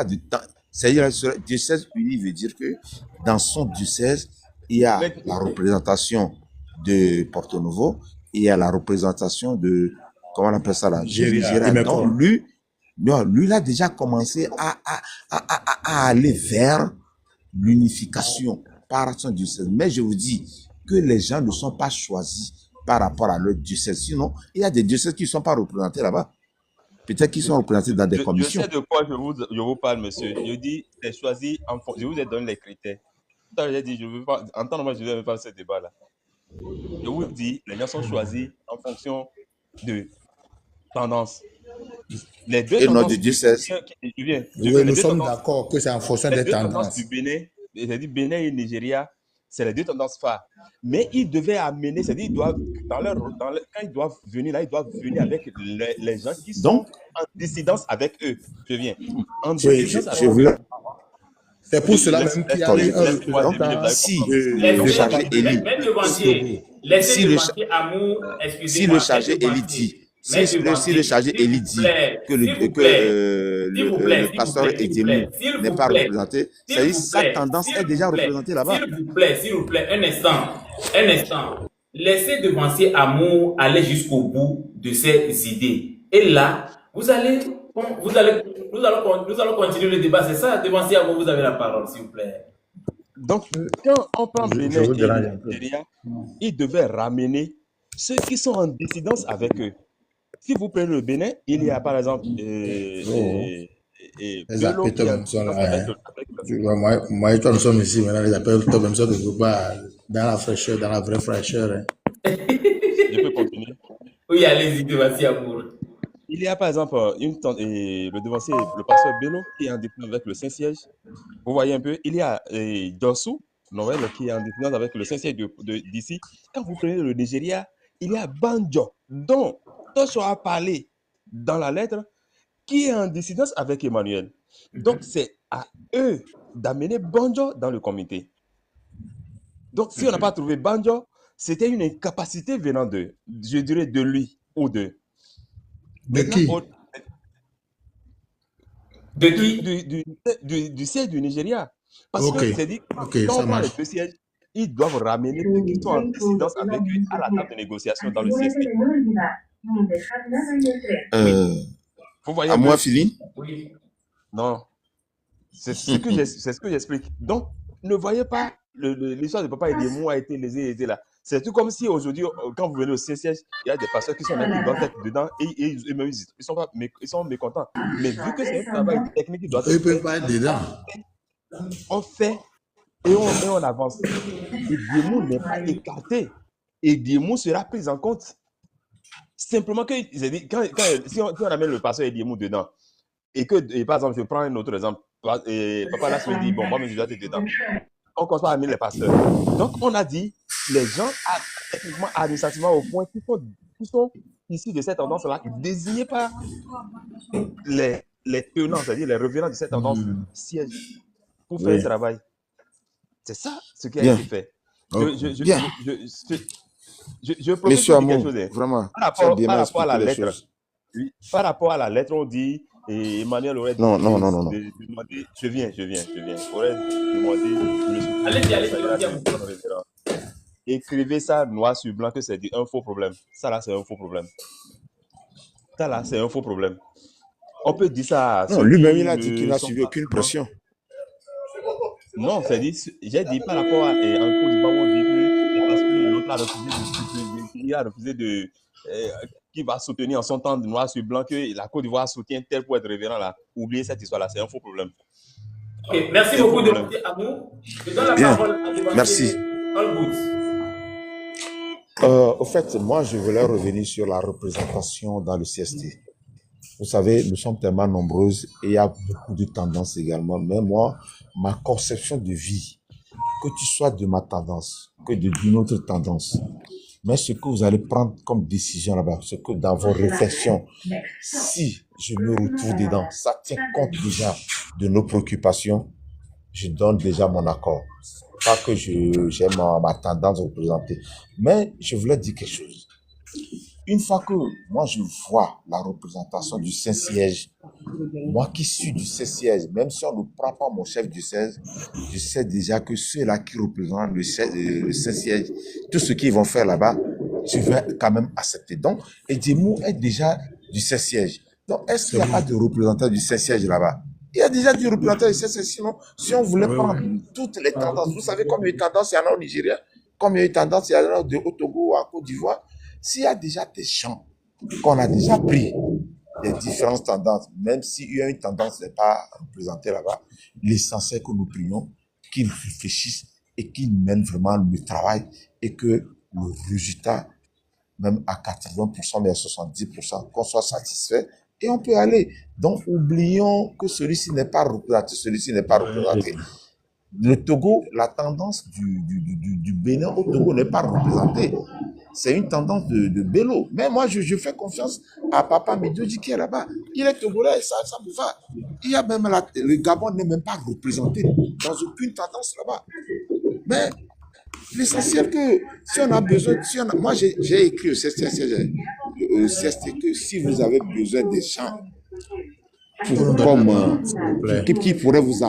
pas de temps. C'est-à-dire, le diocèse uni veut dire que dans son diocèse, il y a la représentation de Porto Novo, et il y a la représentation de, comment on appelle ça là, Nigeria. Donc, lui, il a déjà commencé à aller vers l'unification par son diocèse. Mais je vous dis que les gens ne sont pas choisis par rapport à leur diocèse. Sinon, il y a des diocèses qui ne sont pas représentés là-bas. Peut-être qu'ils sont représentés dans des commissions. Je sais de quoi je vous parle, monsieur. Je dis, c'est choisi en fonction. Je vous ai donné les critères. Tout à l'heure, j'ai dit, je ne veux pas. Entendre-moi, je ne veux même pas ce débat-là. Je vous dis, les gens sont choisis en fonction de tendance. Les deux et tendances non de diocèse. Oui, nous sommes d'accord que c'est en fonction des tendances. Du Bénin, c'est-à-dire Bénin et Nigeria, c'est les deux tendances phares. Mais ils devaient amener, c'est-à-dire ils doivent, quand ils doivent venir là, ils doivent venir avec les gens qui sont en dissidence avec eux. Je viens. En dissidence avec eux. C'est pour cela même qu'il y a eu un représentant. Si le chargé Élie, si le chargé Élie dit, si le chargé Élie dit que le pasteur Ediemou n'est pas représenté, c'est-à-dire sa tendance est déjà représentée là-bas. S'il vous plaît, un instant. Laissez devancier Amour aller jusqu'au bout de ses idées. Et là, nous allons continuer le débat. C'est ça, devancier Amour, vous avez la parole, s'il vous plaît. Donc, quand on prend Bénin et Nigeria, ils devaient ramener ceux qui sont en dissidence avec eux. Si vous prenez le Bénin, il y a par exemple moi et toi, nous sommes ici maintenant, les appels Top Memson ne jouent pas dans la fraîcheur, dans la vraie fraîcheur. Je peux continuer? Oui, allez-y, devancier Amour. Il y a par exemple le devancier, le pasteur Bello, qui est en dissidence avec le Saint-Siège. Vous voyez un peu, il y a Dossou, Noël, qui est en dissidence avec le Saint-Siège d'ici. Quand vous prenez le Nigeria, il y a Banjo, dont Tocho a parlé dans la lettre, qui est en dissidence avec Emmanuel. Donc, c'est à eux d'amener Banjo dans le comité. Donc, si on n'a pas trouvé Banjo, c'était une incapacité venant de, je dirais, de lui ou d'eux. De qui? De qui? Du siège du Nigeria. Parce que c'est dit, quand on parle de siège, ils doivent ramener ceux qui sont en dissidence avec eux à la table de négociation dans le CST. Vous voyez à moi, Philippe? Oui. Non. C'est ce que j'explique. Donc, ne voyez pas l'histoire de Papa Ediemou a été lésée là. C'est tout comme si aujourd'hui, quand vous venez au CSS, il y a des pasteurs qui sont là, qui doivent être dedans et ils sont mécontents. Mais vu que c'est un travail technique qui doit être fait, ils peuvent pas être dedans. On fait et on avance. Ediemou n'est pas écarté. Ediemou sera pris en compte. Simplement que si on amène le pasteur Ediemou dedans, et par exemple, je prends un autre exemple, Papa là me dit, bon, moi, je dois être dedans. On commence par amener les pasteurs. Donc, on a dit, les gens, techniquement, administrativement, au point, qui sont issus de cette tendance-là, désignés par les tenants, c'est-à-dire les revenants de cette tendance, siège pour faire le travail. C'est ça ce qui a été fait. Je promets quelque chose. Vraiment, par rapport à la lettre, on dit, et Emmanuel aurait dit, non. Je viens. Aurait demandé, allez-y. Écrivez ça noir sur blanc que c'est un faux problème. Ça là, c'est un faux problème. On peut dire ça. Non, lui-même, il a dit qu'il n'a suivi aucune pression. Non, c'est dit, j'ai dit par rapport à un coup du ballon, on dit que parce que l'autre a refusé de qui va soutenir en son temps de noir sur blanc que la Côte d'Ivoire soutient tel pour être révérend là. Oubliez cette histoire-là, c'est un faux problème. Ok, merci beaucoup de Amour. Je donne la parole à merci. Au fait, moi, je voulais revenir sur la représentation dans le CST. Vous savez, nous sommes tellement nombreuses et il y a beaucoup de tendances également. Mais moi, ma conception de vie, que tu sois de ma tendance, que d'une autre tendance, mais ce que vous allez prendre comme décision là-bas, ce que dans vos réflexions, si je me retrouve dedans, ça tient compte déjà de nos préoccupations, je donne déjà mon accord. Pas que j'ai ma tendance représentée. Mais je voulais dire quelque chose. une fois que moi je vois la représentation du Saint-Siège, moi qui suis du Saint-Siège, même si on ne prend pas mon chef du 16, je sais déjà que ceux-là qui représentent le Saint-Siège, tout ce qu'ils vont faire là-bas, je vais quand même accepter. Donc, Edjemou est déjà du Saint-Siège. Donc, est-ce qu'il n'y a pas de représentant du Saint-Siège là-bas? Il y a déjà du représentant du Saint-Siège. Sinon, si on voulait prendre toutes les tendances, vous savez combien de tendances il y en a au Nigeria, combien de tendances il y en a au Togo ou à Côte d'Ivoire. S'il y a déjà des gens qu'on a déjà pris des différentes tendances, même s'il y a une tendance n'est pas représentée là-bas, l'essentiel que nous prions, qu'ils réfléchissent et qu'ils mènent vraiment le travail et que le résultat, même à 80%, mais à 70%, qu'on soit satisfait et on peut aller. Donc, oublions que celui-ci n'est pas représenté, celui-ci n'est pas représenté. Le Togo, la tendance du Bénin au Togo n'est pas représentée. C'est une tendance de Bello. Mais moi, je fais confiance à Papa Médioudi qui est là-bas. Il est togolais, ça me va. Il y a même le Gabon n'est même pas représenté dans aucune tendance là-bas. Mais l'essentiel que si on a besoin, moi j'ai écrit au CST que si vous avez besoin des gens qui pourraient vous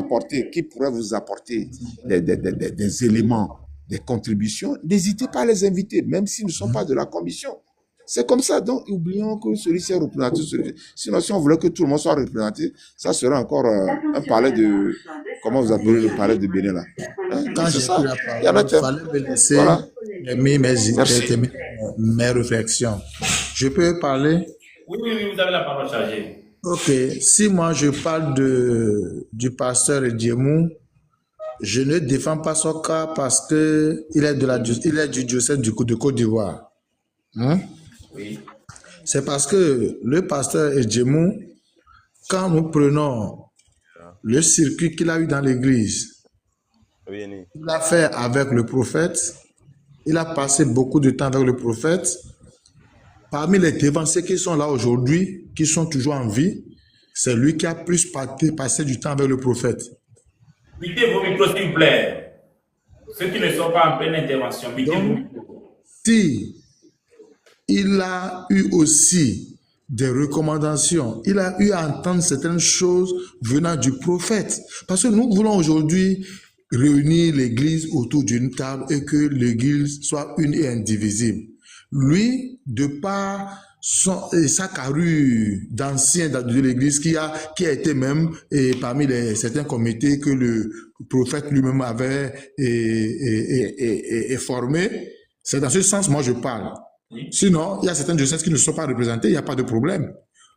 apporter, des éléments, des contributions, n'hésitez pas à les inviter, même s'ils ne sont pas de la commission. C'est comme ça. Donc, oublions que celui-ci est représenté. Sinon, si on voulait que tout le monde soit représenté, ça serait encore un palais de... Comment vous appelez le palais de Bénin là? Quand j'ai pris la parole, il fallait me laisser mes réflexions. Je peux parler? Oui, vous avez la parole chargée. Ok, si moi je parle du pasteur Edjemou, je ne défends pas son cas parce qu'il est du diocèse de Côte d'Ivoire. Hein? Oui. C'est parce que le pasteur Edjemou, quand nous prenons le circuit qu'il a eu dans l'église, il a fait avec le prophète, il a passé beaucoup de temps avec le prophète. Parmi les dévanciers qui sont là aujourd'hui, qui sont toujours en vie, c'est lui qui a plus passé du temps avec le prophète. Mettez vos micros, s'il vous plaît. Ceux qui ne sont pas en pleine intervention, mettez vos micros. Si il a eu aussi des recommandations, il a eu à entendre certaines choses venant du prophète. Parce que nous voulons aujourd'hui réunir l'église autour d'une table et que l'église soit une et indivisible. Lui, de par sa carrure d'ancien de l'église qui a été même parmi certains comités que le prophète lui-même avait formé, c'est dans ce sens moi je parle. Sinon, il y a certains diocèses qui ne sont pas représentés, il n'y a pas de problème.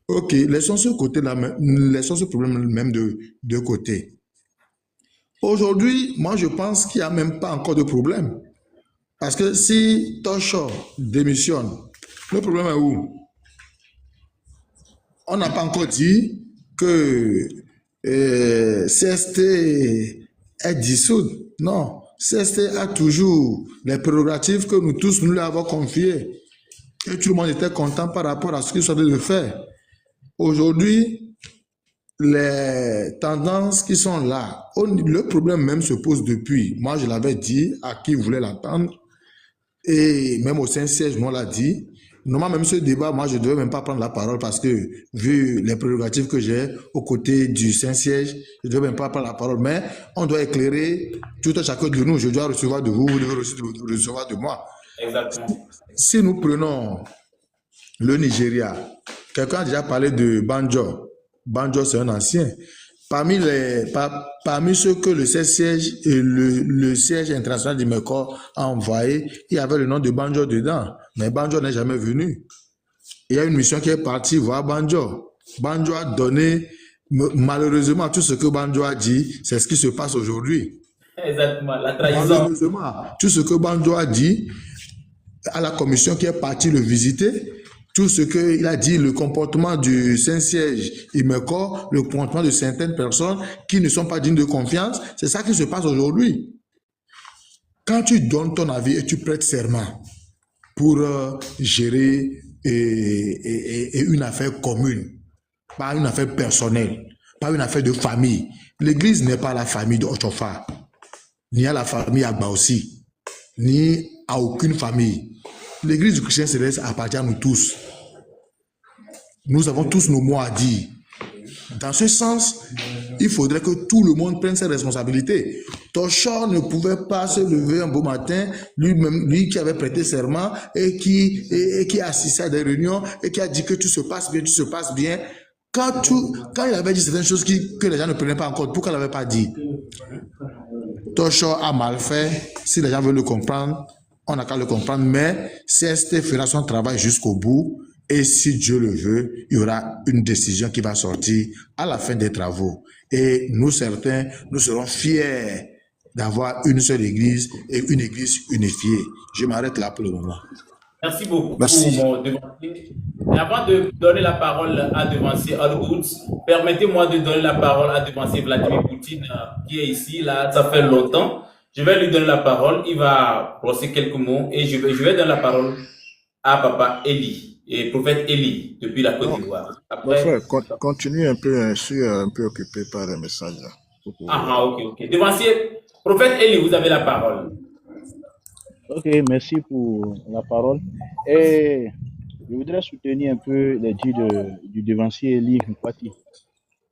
Ok, laissons ce côté-là, laissons ce problème même de côté. Aujourd'hui, moi je pense qu'il n'y a même pas encore de problème. Parce que si Tosho démissionne, le problème est où? On n'a pas encore dit que CST est dissoute. Non, CST a toujours les prérogatives que nous tous nous lui avons confiées. Et tout le monde était content par rapport à ce qu'il souhaitait de faire. Aujourd'hui, les tendances qui sont là, le problème même se pose depuis. Moi, je l'avais dit à qui voulait l'entendre. Et même au Saint-Siège, on l'a dit. Normalement, même ce débat, moi, je ne devais même pas prendre la parole parce que, vu les prérogatives que j'ai aux côtés du Saint-Siège, je ne devais même pas prendre la parole. Mais on doit éclairer tout un chacun de nous. Je dois recevoir de vous, vous devez recevoir de moi. Exactement. Si nous prenons le Nigeria, quelqu'un a déjà parlé de Banjo. Banjo, c'est un ancien. Parmi ceux que le siège et le siège international du MECO a envoyé, il y avait le nom de Banjo dedans. Mais Banjo n'est jamais venu. Il y a une mission qui est partie voir Banjo. Banjo a donné, malheureusement, tout ce que Banjo a dit, c'est ce qui se passe aujourd'hui. Exactement, la trahison. Malheureusement, tout ce que Banjo a dit à la commission qui est partie le visiter, tout ce qu'il a dit, le comportement du Saint-Siège, IMECO, le comportement de certaines personnes qui ne sont pas dignes de confiance, c'est ça qui se passe aujourd'hui. Quand tu donnes ton avis et tu prêtes serment pour gérer une affaire commune, pas une affaire personnelle, pas une affaire de famille, l'église n'est pas la famille de Ochofa, ni à la famille Agba aussi, ni à aucune famille. l'église du chrétien céleste appartient à nous tous. Nous avons tous nos mots à dire. Dans ce sens, il faudrait que tout le monde prenne ses responsabilités. Tochor ne pouvait pas se lever un beau matin, lui qui avait prêté serment et qui assistait à des réunions et qui a dit que tout se passe bien. Quand il avait dit certaines choses que les gens ne prenaient pas en compte, pourquoi il n'avait pas dit? Tochor a mal fait. Si les gens veulent le comprendre, on n'a qu'à le comprendre. Mais CST fera son travail jusqu'au bout. Et si Dieu le veut, il y aura une décision qui va sortir à la fin des travaux. Et nous, certains, nous serons fiers d'avoir une seule église et une église unifiée. Je m'arrête là pour le moment. Merci beaucoup Merci. pour mon devancier. Et avant de donner la parole à devancier All-Goods, permettez-moi de donner la parole à devancier Vladimir Poutine qui est ici. Là, ça fait longtemps. Je vais lui donner la parole. Il va brosser quelques mots et je vais donner la parole à Papa Eli. Et prophète Eli, depuis la Côte d'Ivoire. Mon frère, continue un peu, je suis un peu occupé par les messages là. Ok. Devancier, prophète Eli, vous avez la parole. Ok, merci pour la parole. Et je voudrais soutenir un peu les dits du devancier Eli Mpati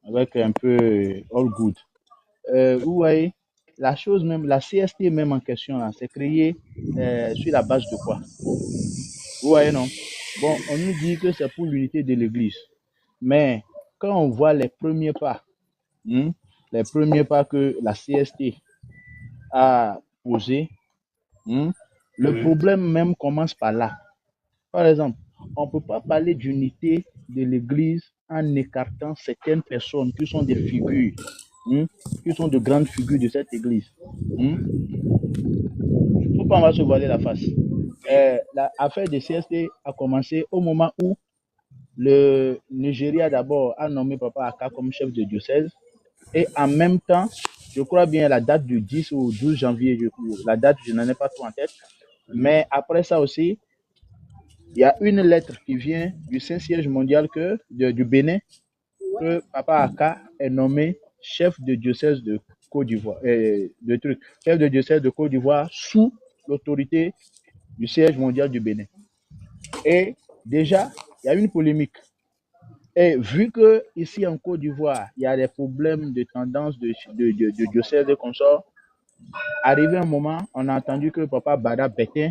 avec un peu all good. Vous voyez, la chose même, la CST même en question, là, c'est créé sur la base de quoi? Vous voyez, non? Bon, on nous dit que c'est pour l'unité de l'Église. Mais quand on voit les premiers pas que la CST a posés, le problème même commence par là. Par exemple, on ne peut pas parler d'unité de l'Église en écartant certaines personnes qui sont des figures, qui sont de grandes figures de cette Église. Pourquoi on va se voiler la face? L'affaire des CST a commencé au moment où le Nigeria d'abord a nommé Papa Aka comme chef de diocèse et en même temps, je crois bien la date du 10 ou 12 janvier, la date je n'en ai pas trop en tête, mais après ça aussi, il y a une lettre qui vient du Saint-Siège mondial du Bénin que Papa Aka est nommé chef de diocèse de Côte d'Ivoire, chef de diocèse de Côte d'Ivoire sous l'autorité du siège mondial du Bénin. Et déjà, il y a une polémique. Et vu que ici en Côte d'Ivoire, il y a des problèmes de tendance de diocèse et consorts, arrivé un moment, on a entendu que Papa Bada Bétin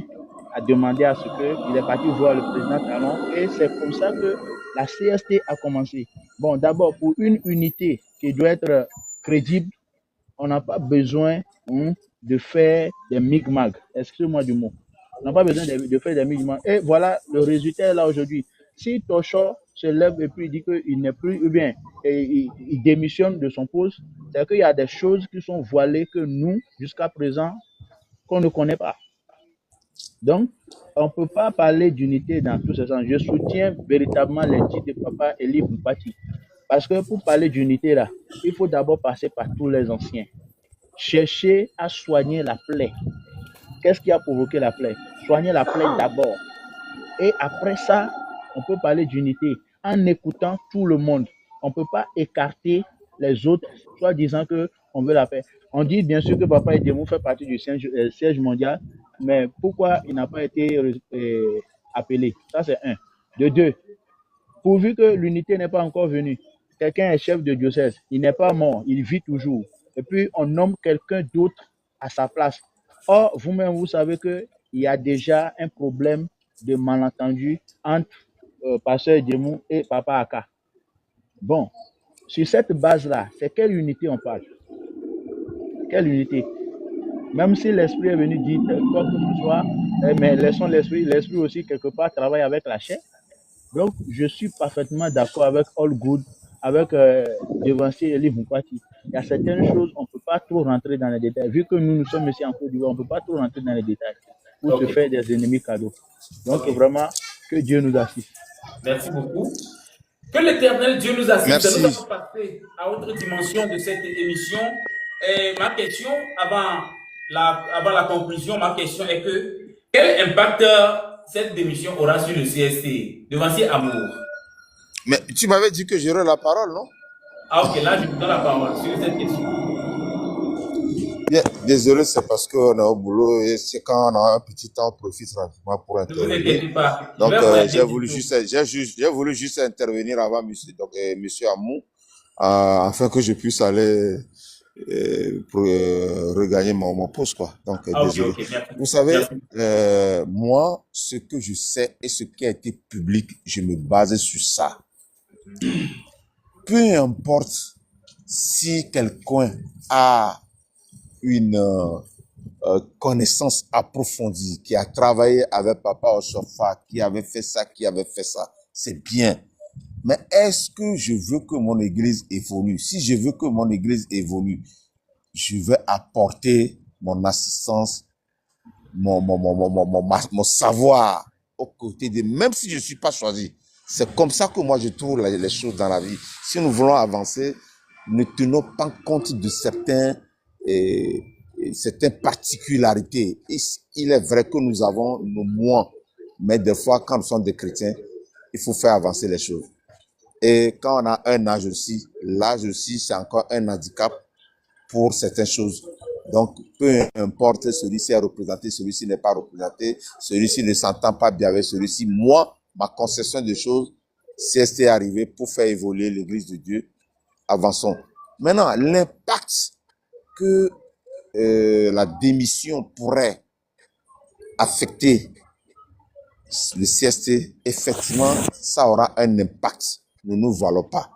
a demandé à ce qu'il est parti voir le président Talon et c'est comme ça que la CST a commencé. Bon, d'abord, pour une unité qui doit être crédible, on n'a pas besoin de faire des micmacs. Excusez-moi du mot. On n'a pas besoin de faire des micmacs. Et voilà, le résultat est là aujourd'hui. Si Tochor se lève et puis dit qu'il n'est plus, ou bien il démissionne de son poste, c'est qu'il y a des choses qui sont voilées que nous, jusqu'à présent, qu'on ne connaît pas. Donc, on ne peut pas parler d'unité dans tous ces sens. Je soutiens véritablement les titres de Papa Eli Mpati. Parce que pour parler d'unité, là, il faut d'abord passer par tous les anciens. Chercher à soigner la plaie. Qu'est-ce qui a provoqué la plaie? Soigner la plaie d'abord. Et après ça, on peut parler d'unité en écoutant tout le monde. On ne peut pas écarter les autres, soit disant qu'on veut la paix. On dit bien sûr que Papa Edemou fait partie du siège mondial, mais pourquoi il n'a pas été appelé? Ça, c'est un. De deux, pourvu que l'unité n'est pas encore venue, quelqu'un est chef de diocèse, il n'est pas mort, il vit toujours. Et puis, on nomme quelqu'un d'autre à sa place. Or, vous-même, vous savez qu'il y a déjà un problème de malentendu entre Pasteur Edemou et Papa Aka. Bon, sur cette base-là, c'est quelle unité on parle? Quelle unité? Même si l'esprit est venu dire quoi que ce soit, mais laissons l'esprit aussi quelque part travaille avec la chair. Donc, je suis parfaitement d'accord avec All Good, avec devancier Eli Mpati. Il y a certaines choses, on ne peut pas trop rentrer dans les détails. Vu que nous sommes ici en Côte d'Ivoire, on ne peut pas trop rentrer dans les détails pour se faire des ennemis cadeaux. Donc, vraiment, que Dieu nous assiste. Merci beaucoup. Que l'Éternel Dieu nous assiste. Merci. Nous allons passer à autre dimension de cette émission. Et ma question, avant la conclusion, ma question est que quel impact cette démission aura sur le CST? Devancier Amour. Mais tu m'avais dit que j'aurais la parole, non? Ah ok, là je vous donne la parole sur cette question. Bien, désolé, c'est parce qu'on est au boulot et c'est quand on a un petit temps, on profite rapidement pour Ne vous intervenir. inquiétez pas. Je Donc, vais vous aider j'ai du voulu tout. juste intervenir avant monsieur Amou, afin que je puisse aller pour regagner mon poste, quoi. Donc, Ah, ok, désolé. ok, merci. Vous savez, Merci. moi, ce que je sais et ce qui a été public, je me base sur ça. Peu importe si quelqu'un a une connaissance approfondie, qui a travaillé avec Papa Oshofa, qui avait fait ça, c'est bien. Mais est-ce que je veux que mon église évolue? Si je veux que mon église évolue, je vais apporter mon assistance, mon savoir aux côtés de, même si je ne suis pas choisi. C'est comme ça que moi je trouve les choses dans la vie. Si nous voulons avancer, ne tenons pas compte de certaines particularités. Il est vrai que nous avons nos moins, mais des fois, quand nous sommes des chrétiens, il faut faire avancer les choses. Et quand on a un âge aussi, c'est encore un handicap pour certaines choses. Donc, peu importe, celui-ci est représenté, celui-ci n'est pas représenté, celui-ci ne s'entend pas bien avec celui-ci. Moi, ma conception des choses, CST est arrivé pour faire évoluer l'Église de Dieu. Avançons. Maintenant, l'impact que la démission pourrait affecter le CST, effectivement, ça aura un impact. Ne nous voilons pas.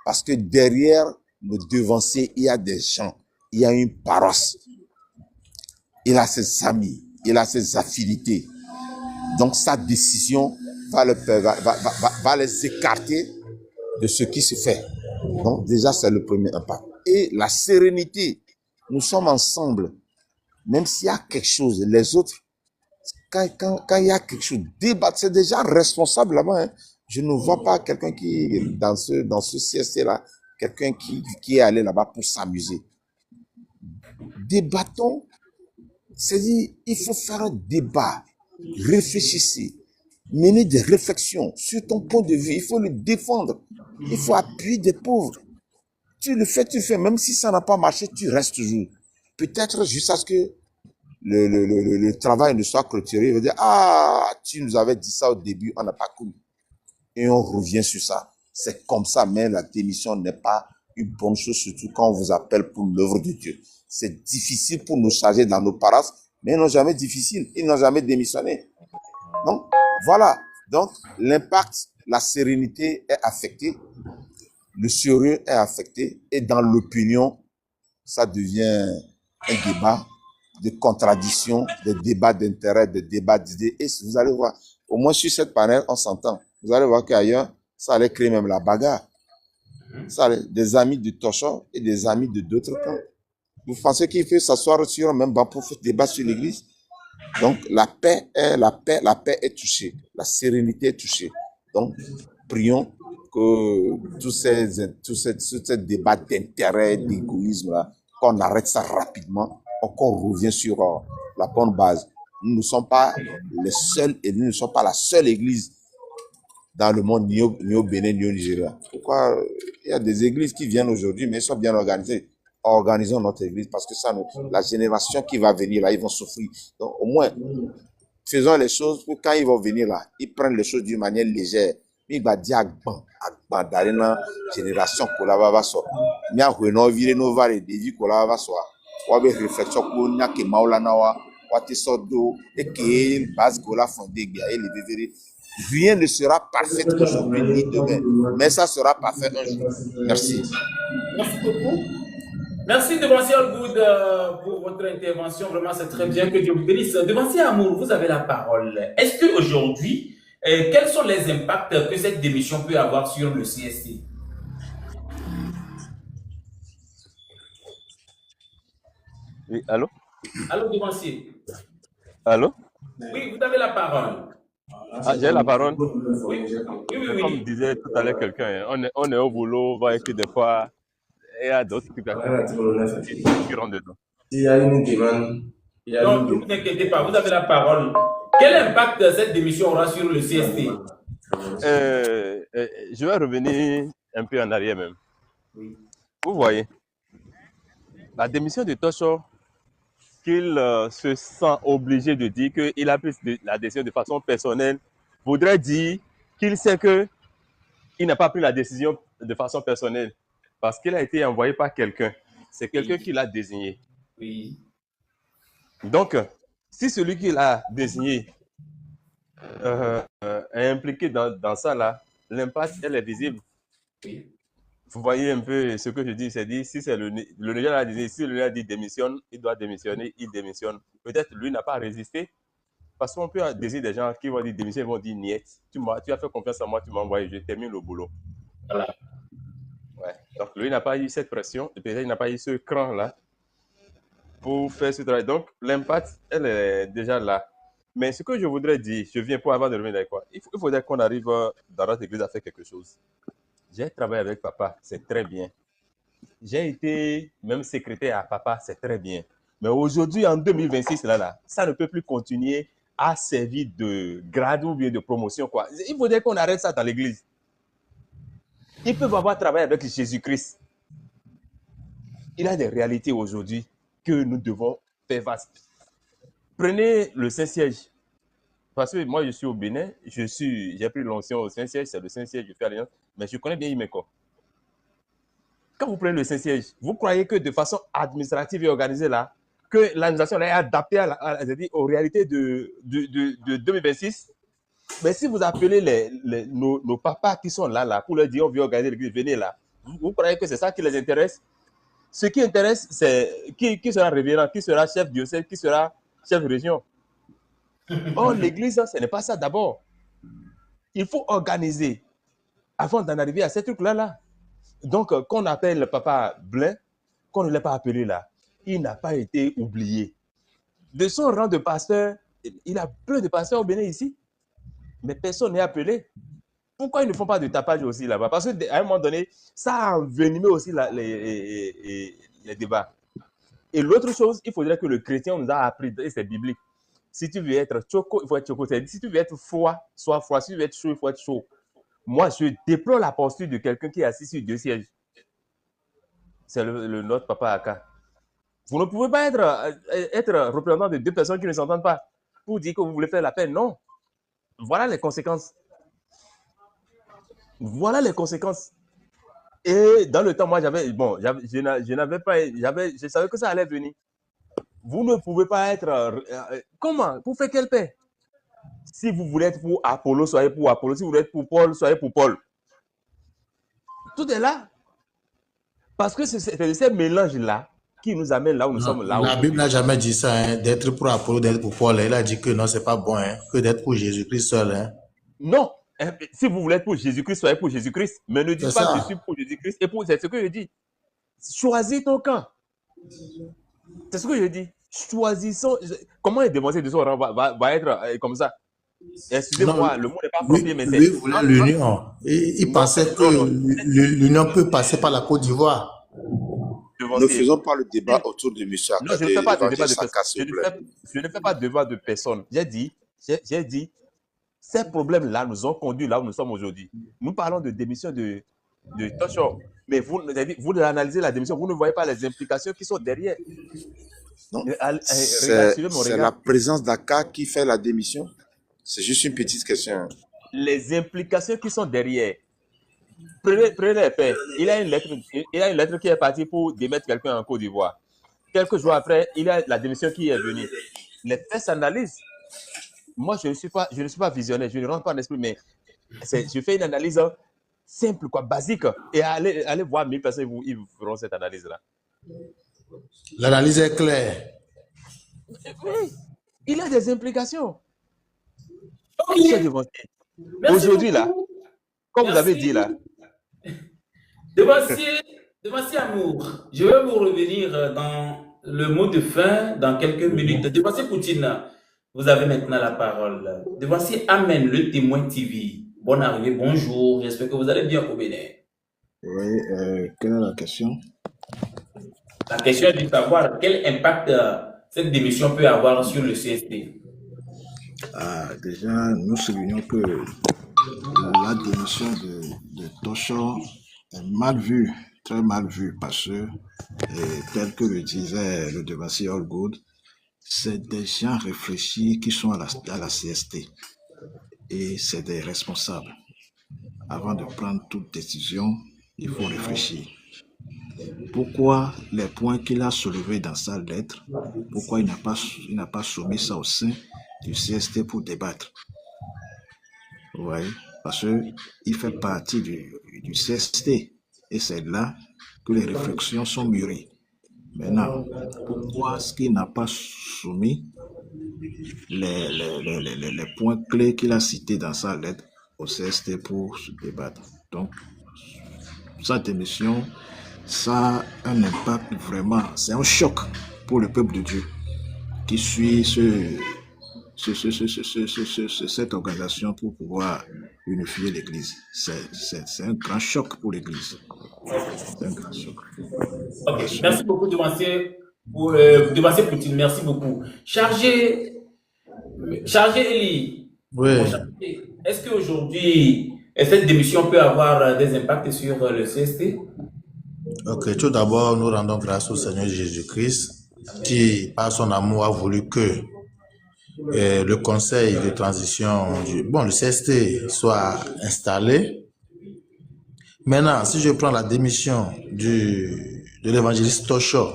Parce que derrière le devancier, il y a des gens, il y a une paroisse, il a ses amis, il a ses affinités. Donc sa décision va les écarter de ce qui se fait. Donc déjà, c'est le premier impact. Et la sérénité, nous sommes ensemble. Même s'il y a quelque chose, les autres, quand il y a quelque chose, débattre, c'est déjà responsable là-bas. Hein. Je ne vois pas quelqu'un qui, dans ce CSC-là, quelqu'un qui est allé là-bas pour s'amuser. Débattons, c'est-à-dire, il faut faire un débat, réfléchissez, mener des réflexions sur ton point de vue, il faut le défendre, il faut appuyer des pauvres. Tu le fais, même si ça n'a pas marché, tu restes toujours. Peut-être jusqu'à ce que le travail ne soit clôturé, il va dire, ah, tu nous avais dit ça au début, on n'a pas cru. Et on revient sur ça. C'est comme ça, mais la démission n'est pas une bonne chose, surtout quand on vous appelle pour l'œuvre de Dieu. C'est difficile pour nous charger dans nos paroisses, mais ils n'ont jamais difficile, ils n'ont jamais démissionné. Donc, voilà. Donc, l'impact, la sérénité est affectée, le sérieux est affecté, et dans l'opinion, ça devient un débat de contradiction, des débats d'intérêt, des débats d'idées. Et vous allez voir, au moins sur cette panel, on s'entend. Vous allez voir qu'ailleurs, ça allait créer même la bagarre. Ça allait, des amis de Tocho et des amis de d'autres camps. Vous pensez qu'il faut s'asseoir sur un même banc pour faire débat sur l'église? Donc, la paix est touchée. La sérénité est touchée. Donc, prions que tous ces débats d'intérêt, d'égoïsme, là, qu'on arrête ça rapidement, qu'on revient sur la bonne base. Nous ne sommes pas les seuls et nous ne sommes pas la seule église dans le monde, ni au Bénin, ni au Nigeria. Pourquoi il y a des églises qui viennent aujourd'hui, mais elles sont bien organisées. Organisons notre église parce que ça, la génération qui va venir là, ils vont souffrir. Donc, au moins, faisons les choses pour quand ils vont venir là, ils prennent les choses d'une manière légère. Il va dire à la génération qu'on va so. Mais à rénover nos valeurs de vie qu'on va so. On va réfléchir qu'on n'a que maulana wa, wa te sodo et que base qu'on a fondé bien et les rien ne sera parfait aujourd'hui ni demain, mais ça sera parfait un jour. Merci. Merci beaucoup. Merci Devancier Olgoud pour votre intervention. Vraiment, c'est très bien, que Dieu vous bénisse. Devancier Amour, vous avez la parole. Est-ce qu'aujourd'hui, quels sont les impacts que cette démission peut avoir sur le CST? Oui, allô? Allô, Devancier? Allô? Oui, vous avez la parole. Ah, j'ai la parole. Oui. Comme disait tout à l'heure quelqu'un, on est au boulot, on voit que des fois, il y a d'autres trucs à faire qui rentrent dedans. Il y a une demande. Donc, ne vous inquiétez pas, vous avez la parole. Quel impact cette démission aura sur le CST? Je vais revenir un peu en arrière même. Vous voyez, la démission de Tocho qu'il se sent obligé de dire qu'il a pris la décision de façon personnelle, voudrait dire qu'il sait qu'il n'a pas pris la décision de façon personnelle parce qu'il a été envoyé par quelqu'un. C'est quelqu'un qui l'a désigné. Oui. Donc, si celui qui l'a désigné est impliqué dans ça, là, l'impact, elle est visible. Oui. Vous voyez un peu ce que je dis, c'est dit, si c'est le Niger a dit, si le Niger a dit démissionne, il doit démissionner, il démissionne. Peut-être lui n'a pas résisté, parce qu'on peut désigner des gens qui vont dire démissionner, ils vont dire niet, tu as fait confiance en moi, tu m'as envoyé, je termine le boulot. Voilà. Ouais. Donc lui n'a pas eu cette pression, et peut-être il n'a pas eu ce cran-là pour faire ce travail. Donc l'impact, elle est déjà là. Mais ce que je voudrais dire, je viens pour avant de revenir avec quoi, il faudrait qu'on arrive dans notre église à faire quelque chose. J'ai travaillé avec papa, c'est très bien. J'ai été même secrétaire à papa, c'est très bien. Mais aujourd'hui, en 2026, là, ça ne peut plus continuer à servir de grade ou bien de promotion, quoi. Il faudrait qu'on arrête ça dans l'église. Ils peuvent avoir travaillé avec Jésus-Christ. Il y a des réalités aujourd'hui que nous devons faire face. Prenez le Saint-Siège. Parce que moi, je suis au Bénin, j'ai pris l'onction au Saint-Siège, c'est le Saint-Siège, je fais alliance, mais je connais bien Imeko. Quand vous prenez le Saint-Siège, vous croyez que de façon administrative et organisée, là, que l'administration est adaptée aux réalités de 2026? Mais si vous appelez nos papas qui sont là, pour leur dire on veut organiser l'église, venez là, vous croyez que c'est ça qui les intéresse? Ce qui intéresse, c'est qui sera révérend, qui sera chef diocèse, qui sera chef de région. Or, l'église, ce n'est pas ça d'abord. Il faut organiser avant d'en arriver à ces trucs-là. Donc, qu'on appelle le papa Blin, qu'on ne l'a pas appelé là, il n'a pas été oublié. De son rang de pasteur, il a peu de pasteurs au Bénin ici, mais personne n'est appelé. Pourquoi ils ne font pas de tapage aussi là-bas? Parce qu'à un moment donné, ça a envenimé aussi les débats. Et l'autre chose, il faudrait que le chrétien nous a appris, et c'est biblique. Si tu veux être choco, il faut être choco. Si tu veux être froid, sois froid. Si tu veux être chaud, il faut être chaud. Moi, je déplore la posture de quelqu'un qui est assis sur 2 sièges. C'est notre papa Aka. Vous ne pouvez pas être représentant de 2 personnes qui ne s'entendent pas pour dire que vous voulez faire la paix. Non. Voilà les conséquences. Voilà les conséquences. Et dans le temps, moi, je savais que ça allait venir. Vous ne pouvez pas être... comment? Pour faire quelle paix? Si vous voulez être pour Apollo, soyez pour Apollo. Si vous voulez être pour Paul, soyez pour Paul. Tout est là. Parce que c'est ces mélanges-là qui nous amènent là où nous sommes là. La Bible n'a jamais dit ça, hein, d'être pour Apollo, d'être pour Paul. Elle a dit que non, c'est pas bon, hein, que d'être pour Jésus-Christ seul. Hein. Non. Si vous voulez être pour Jésus-Christ, soyez pour Jésus-Christ. Mais ne dites pas que je suis pour Jésus-Christ. Et c'est ce que je dis. Choisis ton camp. C'est ce que je dis. Choisissons. Comment est démontré de son rang va être comme ça? Excusez-moi, le mot n'est pas approprié, mais c'est... Lui voulait l'union. Il pensait que l'union peut passer par la Côte d'Ivoire. Ne faisons pas le débat autour de M. Aka. Non, je ne fais pas de débat de personne. Je ne fais pas de débat de personne. J'ai dit, ces problèmes-là nous ont conduits là où nous sommes aujourd'hui. Nous parlons de démission de Tocho, mais vous analysez la démission, vous ne voyez pas les implications qui sont derrière. C'est la présence d'Aka qui fait la démission. C'est juste une petite question. Les implications qui sont derrière. Prenez les faits. Il y a une lettre qui est partie pour démettre quelqu'un en Côte d'Ivoire. Quelques jours après, il y a la démission qui est venue. Les faits s'analysent. Moi, je ne suis pas visionnaire, je ne rentre pas en esprit, mais je fais une analyse simple, quoi, basique. Et allez voir 1000 personnes, ils feront cette analyse-là. L'analyse est claire. Oui, il y a des implications. Okay. Aujourd'hui, là, comme vous avez dit là. Devancier Amour, je vais vous revenir dans le mot de fin dans quelques minutes. Devancier Poutine, vous avez maintenant la parole. Devancier Amen, le témoin TV. Bonne arrivée, bonjour. J'espère que vous allez bien au Bénin. Oui, quelle est la question? La question est de savoir quel impact cette démission peut avoir sur le CSP. Déjà, nous soulignons que la démission de Tocho est mal vue, très mal vue, parce que, tel que le disait le devancier Allgood, c'est des gens réfléchis qui sont à la CST et c'est des responsables. Avant de prendre toute décision, il faut réfléchir. Pourquoi les points qu'il a soulevés dans sa lettre, pourquoi il n'a pas soumis ça au sein du CST pour débattre? Oui, parce qu'il fait partie du CST et c'est là que les réflexions sont mûries. Maintenant, pourquoi est-ce qu'il n'a pas soumis les points clés qu'il a cités dans sa lettre au CST pour se débattre? Donc, sa démission, ça a un impact vraiment, c'est un choc pour le peuple de Dieu qui suit cette organisation pour pouvoir unifier l'Église. C'est un grand choc pour l'Église. C'est un grand choc. Ok, merci beaucoup, devancier Poutine, merci beaucoup. Chargé Eli, Oui. est-ce qu'aujourd'hui, cette démission peut avoir des impacts sur le CST? Ok, tout d'abord, nous rendons grâce au Seigneur Jésus-Christ qui, par son amour, a voulu que le conseil de transition, le CST soit installé. Maintenant, si je prends la démission de l'évangéliste Tosho,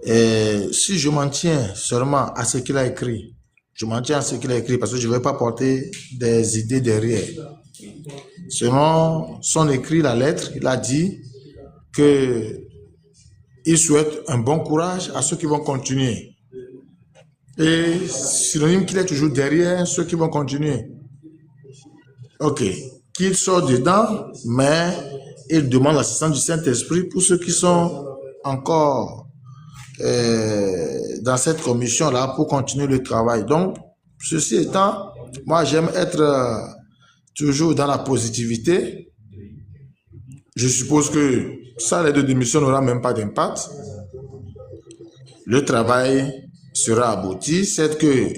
si je m'en tiens seulement à ce qu'il a écrit, parce que je ne vais pas porter des idées derrière. Selon son écrit, la lettre, il a dit qu'il souhaite un bon courage à ceux qui vont continuer. Et synonyme qu'il est toujours derrière ceux qui vont continuer. Ok, qu'il sort dedans, mais il demande l'assistance du Saint-Esprit pour ceux qui sont encore dans cette commission-là pour continuer le travail. Donc, ceci étant, moi j'aime être toujours dans la positivité. Je suppose que ça, les deux démissions n'aura même pas d'impact. Le travail sera abouti. C'est que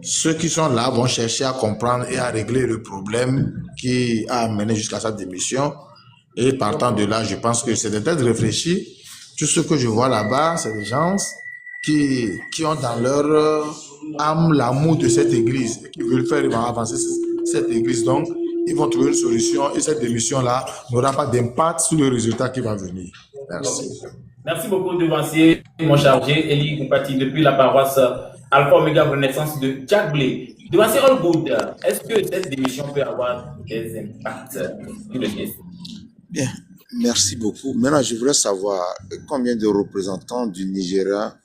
ceux qui sont là vont chercher à comprendre et à régler le problème qui a amené jusqu'à sa démission. Et partant de là, je pense que c'est des têtes réfléchies. Tout ce que je vois là-bas, c'est des gens qui ont dans leur âme l'amour de cette église, qui veulent faire avancer cette église. Donc, ils vont trouver une solution et cette démission-là n'aura pas d'impact sur le résultat qui va venir. Merci. Merci beaucoup, devancier, mon chargé, Eli Koupati, depuis la paroisse Alpha Omega Renaissance de Djagblé. Devancier Allgood, est-ce que cette démission peut avoir des impacts sur le CST? Bien, merci beaucoup. Maintenant, je voudrais savoir combien de représentants du Nigeria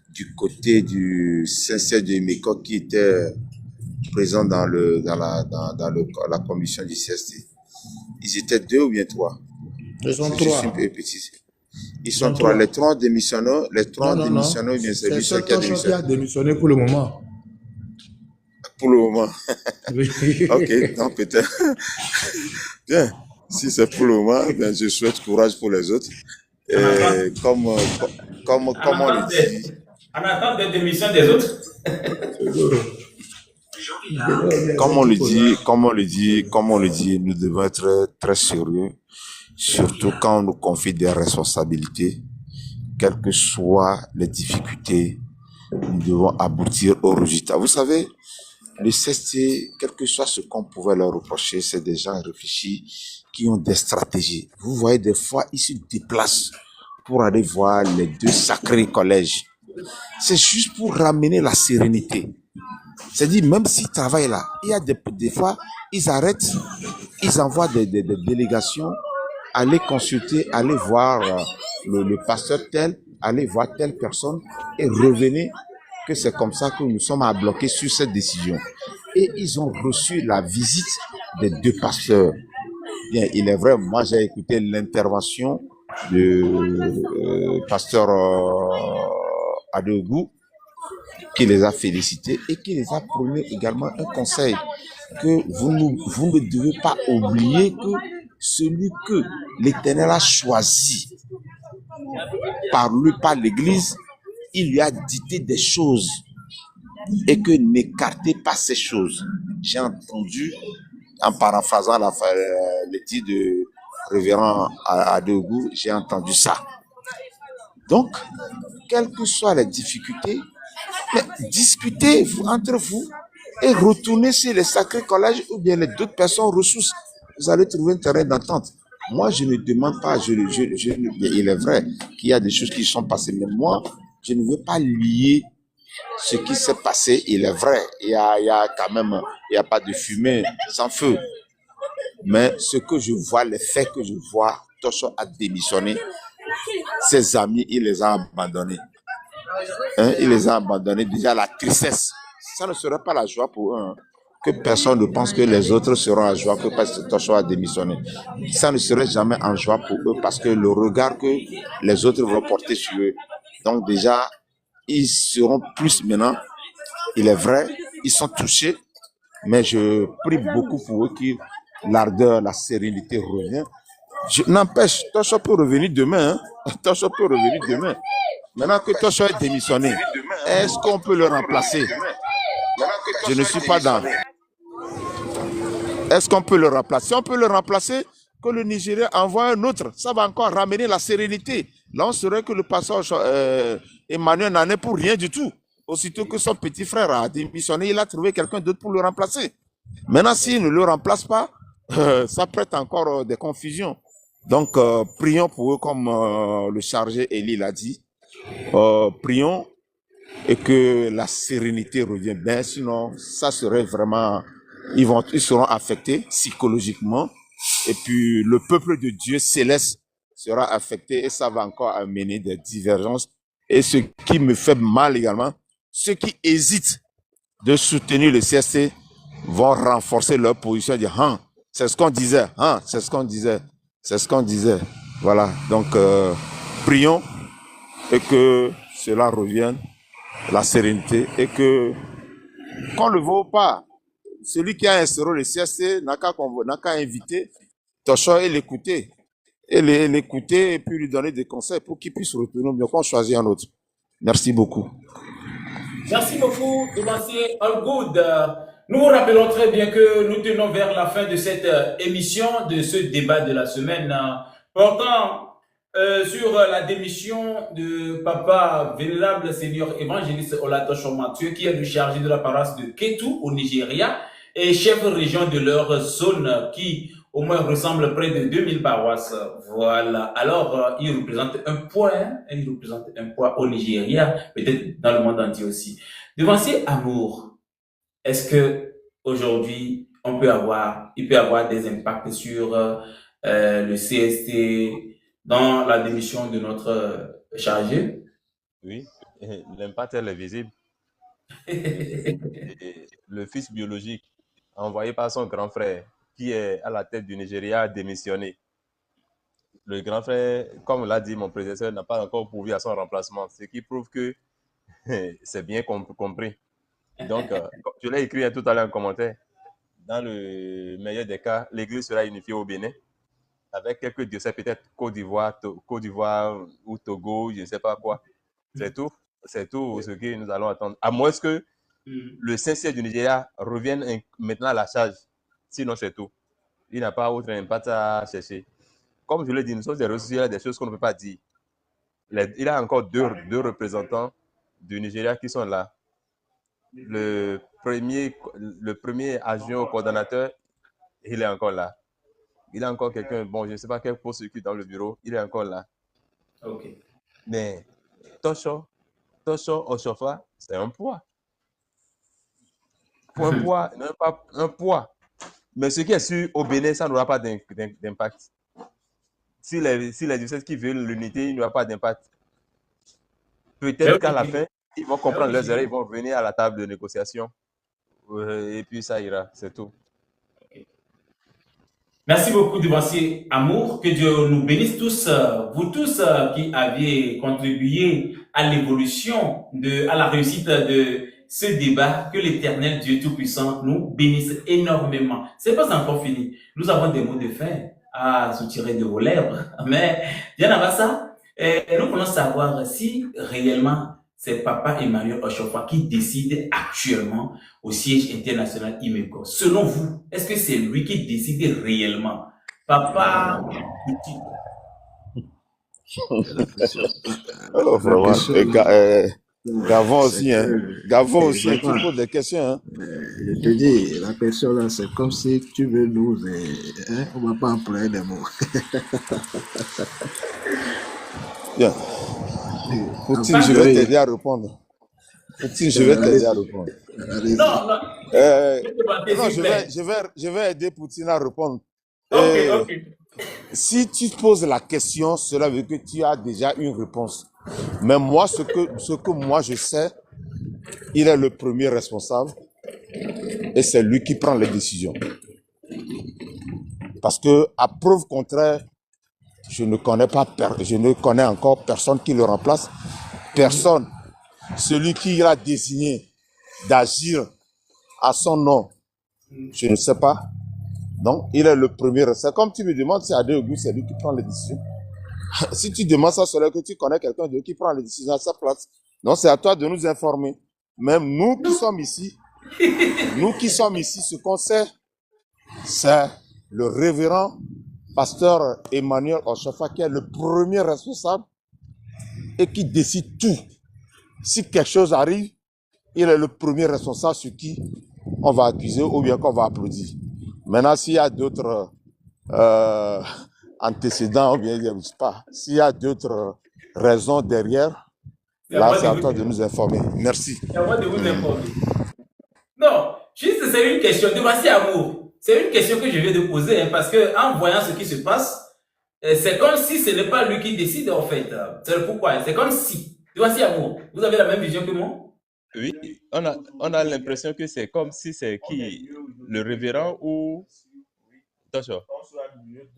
du côté du CST de Meko qui étaient présents dans la commission du CST. Ils étaient 2 ou bien 3? Ils sont 3. Ils sont 3. Les 3 démissionnés, ou bien c'est lui seul qui a démissionné pour le moment. Pour le moment. Oui. Ok, donc peut-être. Bien, si c'est pour le moment, ben, je souhaite courage pour les autres. Et comme on le dit. En attente des démissions des autres. Comme on le dit, nous devons être très sérieux, surtout quand on nous confie des responsabilités, quelles que soient les difficultés, nous devons aboutir au résultat. Vous savez, le CST, quel que soit ce qu'on pouvait leur reprocher, c'est des gens réfléchis qui ont des stratégies. Vous voyez, des fois, ils se déplacent pour aller voir les 2 sacrés collèges. C'est juste pour ramener la sérénité. C'est-à-dire, même s'ils travaillent là, il y a des fois, ils arrêtent, ils envoient des délégations, aller consulter, aller voir le pasteur tel, aller voir telle personne et revenir que c'est comme ça que nous sommes à bloquer sur cette décision. Et ils ont reçu la visite des 2 pasteurs. Bien, il est vrai, moi j'ai écouté l'intervention de pasteur Adogou, qui les a félicités et qui les a promis également un conseil que vous ne devez pas oublier que celui que l'Éternel a choisi par l'Église, il lui a dicté des choses et que n'écartez pas ces choses. J'ai entendu, en paraphrasant le titre de révérend Adogou, j'ai entendu ça. Donc, quelles que soient les difficultés, mais discutez entre vous et retournez sur les sacrés collèges ou bien les d'autres personnes ressources. Vous allez trouver un terrain d'entente. Moi, je ne demande pas, il est vrai qu'il y a des choses qui sont passées, mais moi, je ne veux pas lier ce qui s'est passé. Il est vrai, il y a quand même, il n'y a pas de fumée sans feu. Mais ce que je vois, les faits que je vois, Tosho a démissionné. Ses amis, il les a abandonnés. Il les a abandonnés. Déjà, la tristesse, ça ne serait pas la joie pour eux. Que personne ne pense que les autres seront en joie que parce que Tosho a démissionné. Ça ne serait jamais en joie pour eux parce que le regard que les autres vont porter sur eux. Donc déjà, ils seront plus maintenant. Il est vrai, ils sont touchés, mais je prie beaucoup pour eux que l'ardeur, la sérénité revient. N'empêche, Tosho peut revenir demain. Tosho peut revenir demain. Maintenant que Tosho est démissionné, est-ce qu'on peut le remplacer? Je ne suis pas dans. Est-ce qu'on peut le remplacer? Si on peut le remplacer, que le Nigeria envoie un autre, ça va encore ramener la sérénité. Là, on serait que le passage Emmanuel n'en est pour rien du tout. Aussitôt que son petit frère a démissionné, il a trouvé quelqu'un d'autre pour le remplacer. Maintenant, s'il ne le remplace pas, ça prête encore des confusions. Donc, prions pour eux comme le chargé Élie l'a dit. Prions et que la sérénité revienne. Ben, sinon, ça serait vraiment... Ils seront affectés psychologiquement. Et puis, le peuple de Dieu céleste sera affecté et ça va encore amener des divergences. Et ce qui me fait mal également, ceux qui hésitent de soutenir le CSC vont renforcer leur position et dire, c'est ce qu'on disait, c'est ce qu'on disait, c'est ce qu'on disait. Voilà, donc prions et que cela revienne, la sérénité, et que, qu'on ne le voit pas, celui qui a instauré le CSC n'a qu'à inviter Tosho et l'écouter. Et l'écouter et puis lui donner des conseils pour qu'il puisse retourner mieux qu'on choisit un autre. Merci beaucoup. Merci beaucoup, Devancier Allgood. Nous vous rappelons très bien que nous tenons vers la fin de cette émission, de ce débat de la semaine, portant sur la démission de Papa Vénérable Seigneur Évangéliste Olatosho Mathieu, qui est le chargé de la paroisse de Ketu au Nigeria et chef de région de leur zone qui au moins ressemble près de 2000 paroisses. Voilà. Alors, il représente un poids au Nigeria, peut-être dans le monde entier aussi. Devancier Amour, est-ce que aujourd'hui il peut avoir des impacts sur le CST dans la démission de notre chargé? Oui, l'impact est visible. Et le fils biologique envoyé par son grand frère, qui est à la tête du Nigeria, a démissionné. Le grand frère, comme l'a dit mon prédécesseur, n'a pas encore pourvu à son remplacement, ce qui prouve que c'est bien compris. Donc, je l'ai écrit tout à l'heure en commentaire. Dans le meilleur des cas, l'Église sera unifiée au Bénin, avec quelques diocèses, peut-être Côte d'Ivoire ou Togo, je ne sais pas quoi. C'est tout ce que nous allons attendre. À moins que le Saint-Siège du Nigeria revienne maintenant à la charge. Sinon, c'est tout. Il n'a pas autre impact à chercher. Comme je l'ai dit, nous sommes des ressources, il y a des choses qu'on ne peut pas dire. Il y a encore deux représentants du Nigeria qui sont là. Le premier adjoint au coordonnateur, il est encore là. Il y a encore quelqu'un, bon, je ne sais pas quel poste qui est dans le bureau, il est encore là. Ok. Mais Tosho Oshofa, c'est un poids. Pour un poids, non pas un poids. Mais ce qui est sûr, au Bénin, ça n'aura pas d'impact. Si les diocèses qui veulent l'unité, il n'y aura pas d'impact. Peut-être qu'à la fin, ils vont comprendre leurs erreurs, ils vont revenir à la table de négociation. Et puis ça ira, c'est tout. Merci beaucoup, Devancier Amour. Que Dieu nous bénisse tous, vous tous qui aviez contribué à l'évolution, à la réussite de ce débat. Que l'Éternel Dieu Tout-Puissant nous bénisse énormément. C'est pas encore fini. Nous avons des mots de fin à soutirer de vos lèvres. Mais bien avant ça, nous voulons savoir si réellement c'est Papa Emmanuel Oshofa qui décide actuellement au siège international IMECO. Selon vous, est-ce que c'est lui qui décide réellement? Papa... La pression. Oh, La vraiment. question, Et là, Gavon c'est aussi, hein. que, Gavon aussi, hein, tu papa, poses des questions, hein. je te dis, la pression, là, c'est comme si tu veux nous, hein, on va pas employer des mots. Bien. Poutine, je vais t'aider à répondre. Poutine, je vais t'aider à répondre. Allez-y. Non, non. Non, je vais aider Poutine à répondre. Ok, ok. Si tu poses la question, cela veut dire que tu as déjà une réponse. Mais moi, ce que moi je sais, il est le premier responsable et c'est lui qui prend les décisions. Parce que, à preuve contraire, je ne connais encore personne qui le remplace. Personne. Celui qui l'a désigné d'agir à son nom, je ne sais pas. Donc, il est le premier. C'est comme tu me demandes si Adéogu, c'est lui qui prend les décisions. Si tu demandes ça, c'est là que tu connais quelqu'un qui prend les décisions à sa place. Donc, c'est à toi de nous informer. Même nous qui sommes ici, ce qu'on sait, c'est le révérend pasteur Emmanuel Oshofa qui est le premier responsable et qui décide tout. Si quelque chose arrive, il est le premier responsable sur qui on va accuser ou bien qu'on va applaudir. Maintenant, s'il y a d'autres antécédents, ou bien, je ne sais pas, s'il y a d'autres raisons derrière, là, c'est à toi de nous informer. Merci. C'est à moi de vous informer. Non, juste c'est une question. Voici amour. C'est une question que je viens de poser, hein, parce que en voyant ce qui se passe, c'est comme si ce n'est pas lui qui décide en fait. C'est pourquoi. C'est comme si. Voici amour. Vous avez la même vision que moi? Oui, on a l'impression que c'est comme si c'est qui? Le révérend ou... Attention.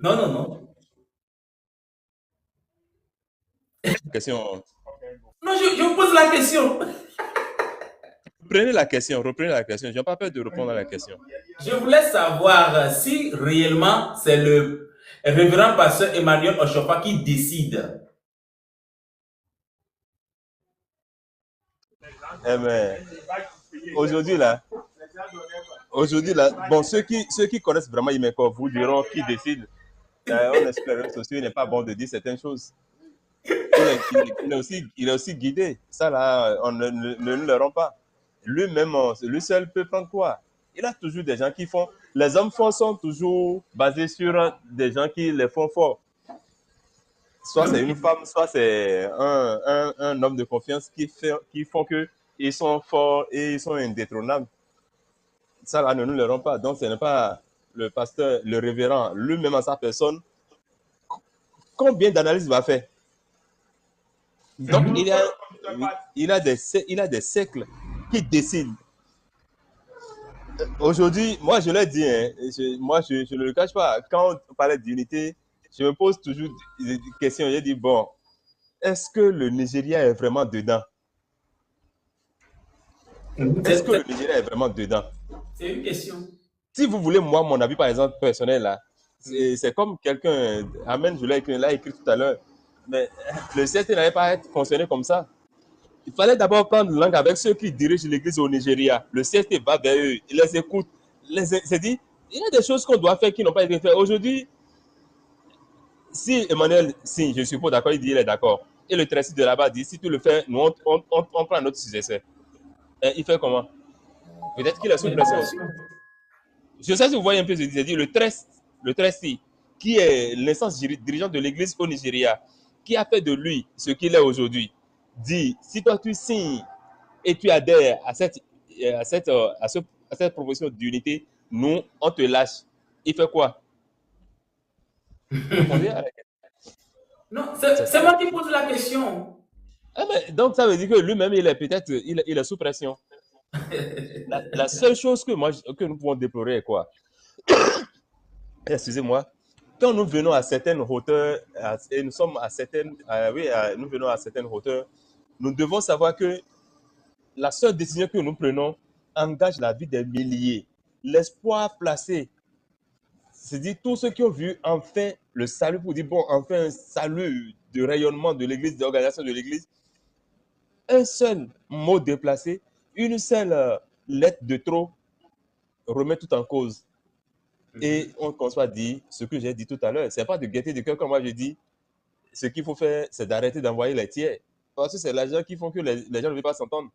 Non, non, non. Question. Non, je vous pose la question. Reprenez la question. Je n'ai pas peur de répondre à la question. Je voulais savoir si réellement c'est le révérend pasteur Emmanuel Oshofa qui décide. Eh mais, aujourd'hui là, bon, ceux qui connaissent vraiment Imeko vous diront qui décide. On espère que il n'est pas bon de dire certaines choses. Il est aussi guidé. Ça là, on ne le rend pas. Lui-même, lui seul peut prendre quoi? Il a toujours des gens qui font. Les hommes forts sont toujours basés sur des gens qui les font forts. Soit c'est une femme, soit c'est un homme de confiance qui font que ils sont forts et ils sont indétrônables. Ça là, ne nous le rend pas. Donc, ce n'est pas le pasteur, le révérend, lui-même en sa personne. Combien d'analyses va faire? Donc, il a des siècles qui décident. Aujourd'hui, moi, je l'ai dit, hein, je ne le cache pas. Quand on parlait d'unité, je me pose toujours des questions. J'ai dit, bon, est-ce que le Nigeria est vraiment dedans? Est-ce que le Nigeria est vraiment dedans? C'est une question. Si vous voulez, moi, mon avis, par exemple, personnel, là, c'est comme quelqu'un, Amen, je l'ai écrit tout à l'heure, mais le CST n'avait pas fonctionné comme ça. Il fallait d'abord prendre langue avec ceux qui dirigent l'église au Nigeria. Le CST va vers eux, il les écoute. C'est dit, il y a des choses qu'on doit faire qui n'ont pas été faites. Aujourd'hui, si Emmanuel signe, je suppose d'accord, il dit il est d'accord. Et le traité de là-bas dit, si tu le fais, nous, on prend notre successeur. Il fait comment? Peut-être qu'il est sous pression aussi. Je ne sais pas si vous voyez un peu ce que je dis. Le trustee, qui est l'instance dirigeante de l'église au Nigeria, qui a fait de lui ce qu'il est aujourd'hui, dit, si toi tu signes et tu adhères à cette proposition d'unité, nous, on te lâche. Il fait quoi? Non, c'est moi qui pose la question. Ah, mais, donc, ça veut dire que lui-même, il est sous pression. La seule chose que nous pouvons déplorer est quoi? Excusez-moi. Quand nous venons à certaines hauteurs, et nous venons à certaines hauteurs, nous devons savoir que la seule décision que nous prenons engage la vie des milliers. L'espoir placé, c'est-à-dire tous ceux qui ont vu enfin le salut, pour dire, bon, enfin un salut de rayonnement de l'église, d'organisation de l'église, un seul mot déplacé, une seule lettre de trop remet tout en cause. Et on conçoit dire ce que j'ai dit tout à l'heure. Ce n'est pas de gaieté de cœur comme moi je dis. ce qu'il faut faire, c'est d'arrêter d'envoyer les tiers. Parce que c'est l'argent qui font que les gens ne veulent pas s'entendre.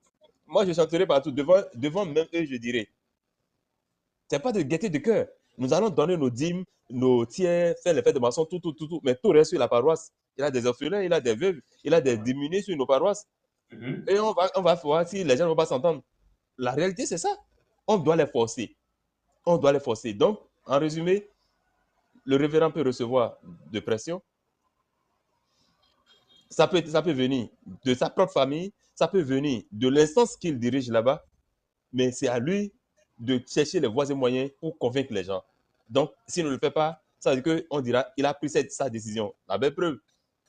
Moi, je chanterai partout, devant même eux, je dirais. C'est pas de gaieté de cœur. Nous allons donner nos dîmes, nos tiers, faire les fêtes de maçon, tout. Mais tout reste sur la paroisse. Il y a des orphelins, il y a des veuves, il y a des démunis sur nos paroisses. Et on va voir si les gens ne vont pas s'entendre. La réalité, c'est ça. On doit les forcer. Donc, en résumé, le révérend peut recevoir de pression. Ça peut venir de sa propre famille, ça peut venir de l'instance qu'il dirige là-bas, mais c'est à lui de chercher les voies et moyens pour convaincre les gens. Donc, s'il ne le fait pas, ça veut dire qu'on dira qu'il a pris sa décision. La belle preuve,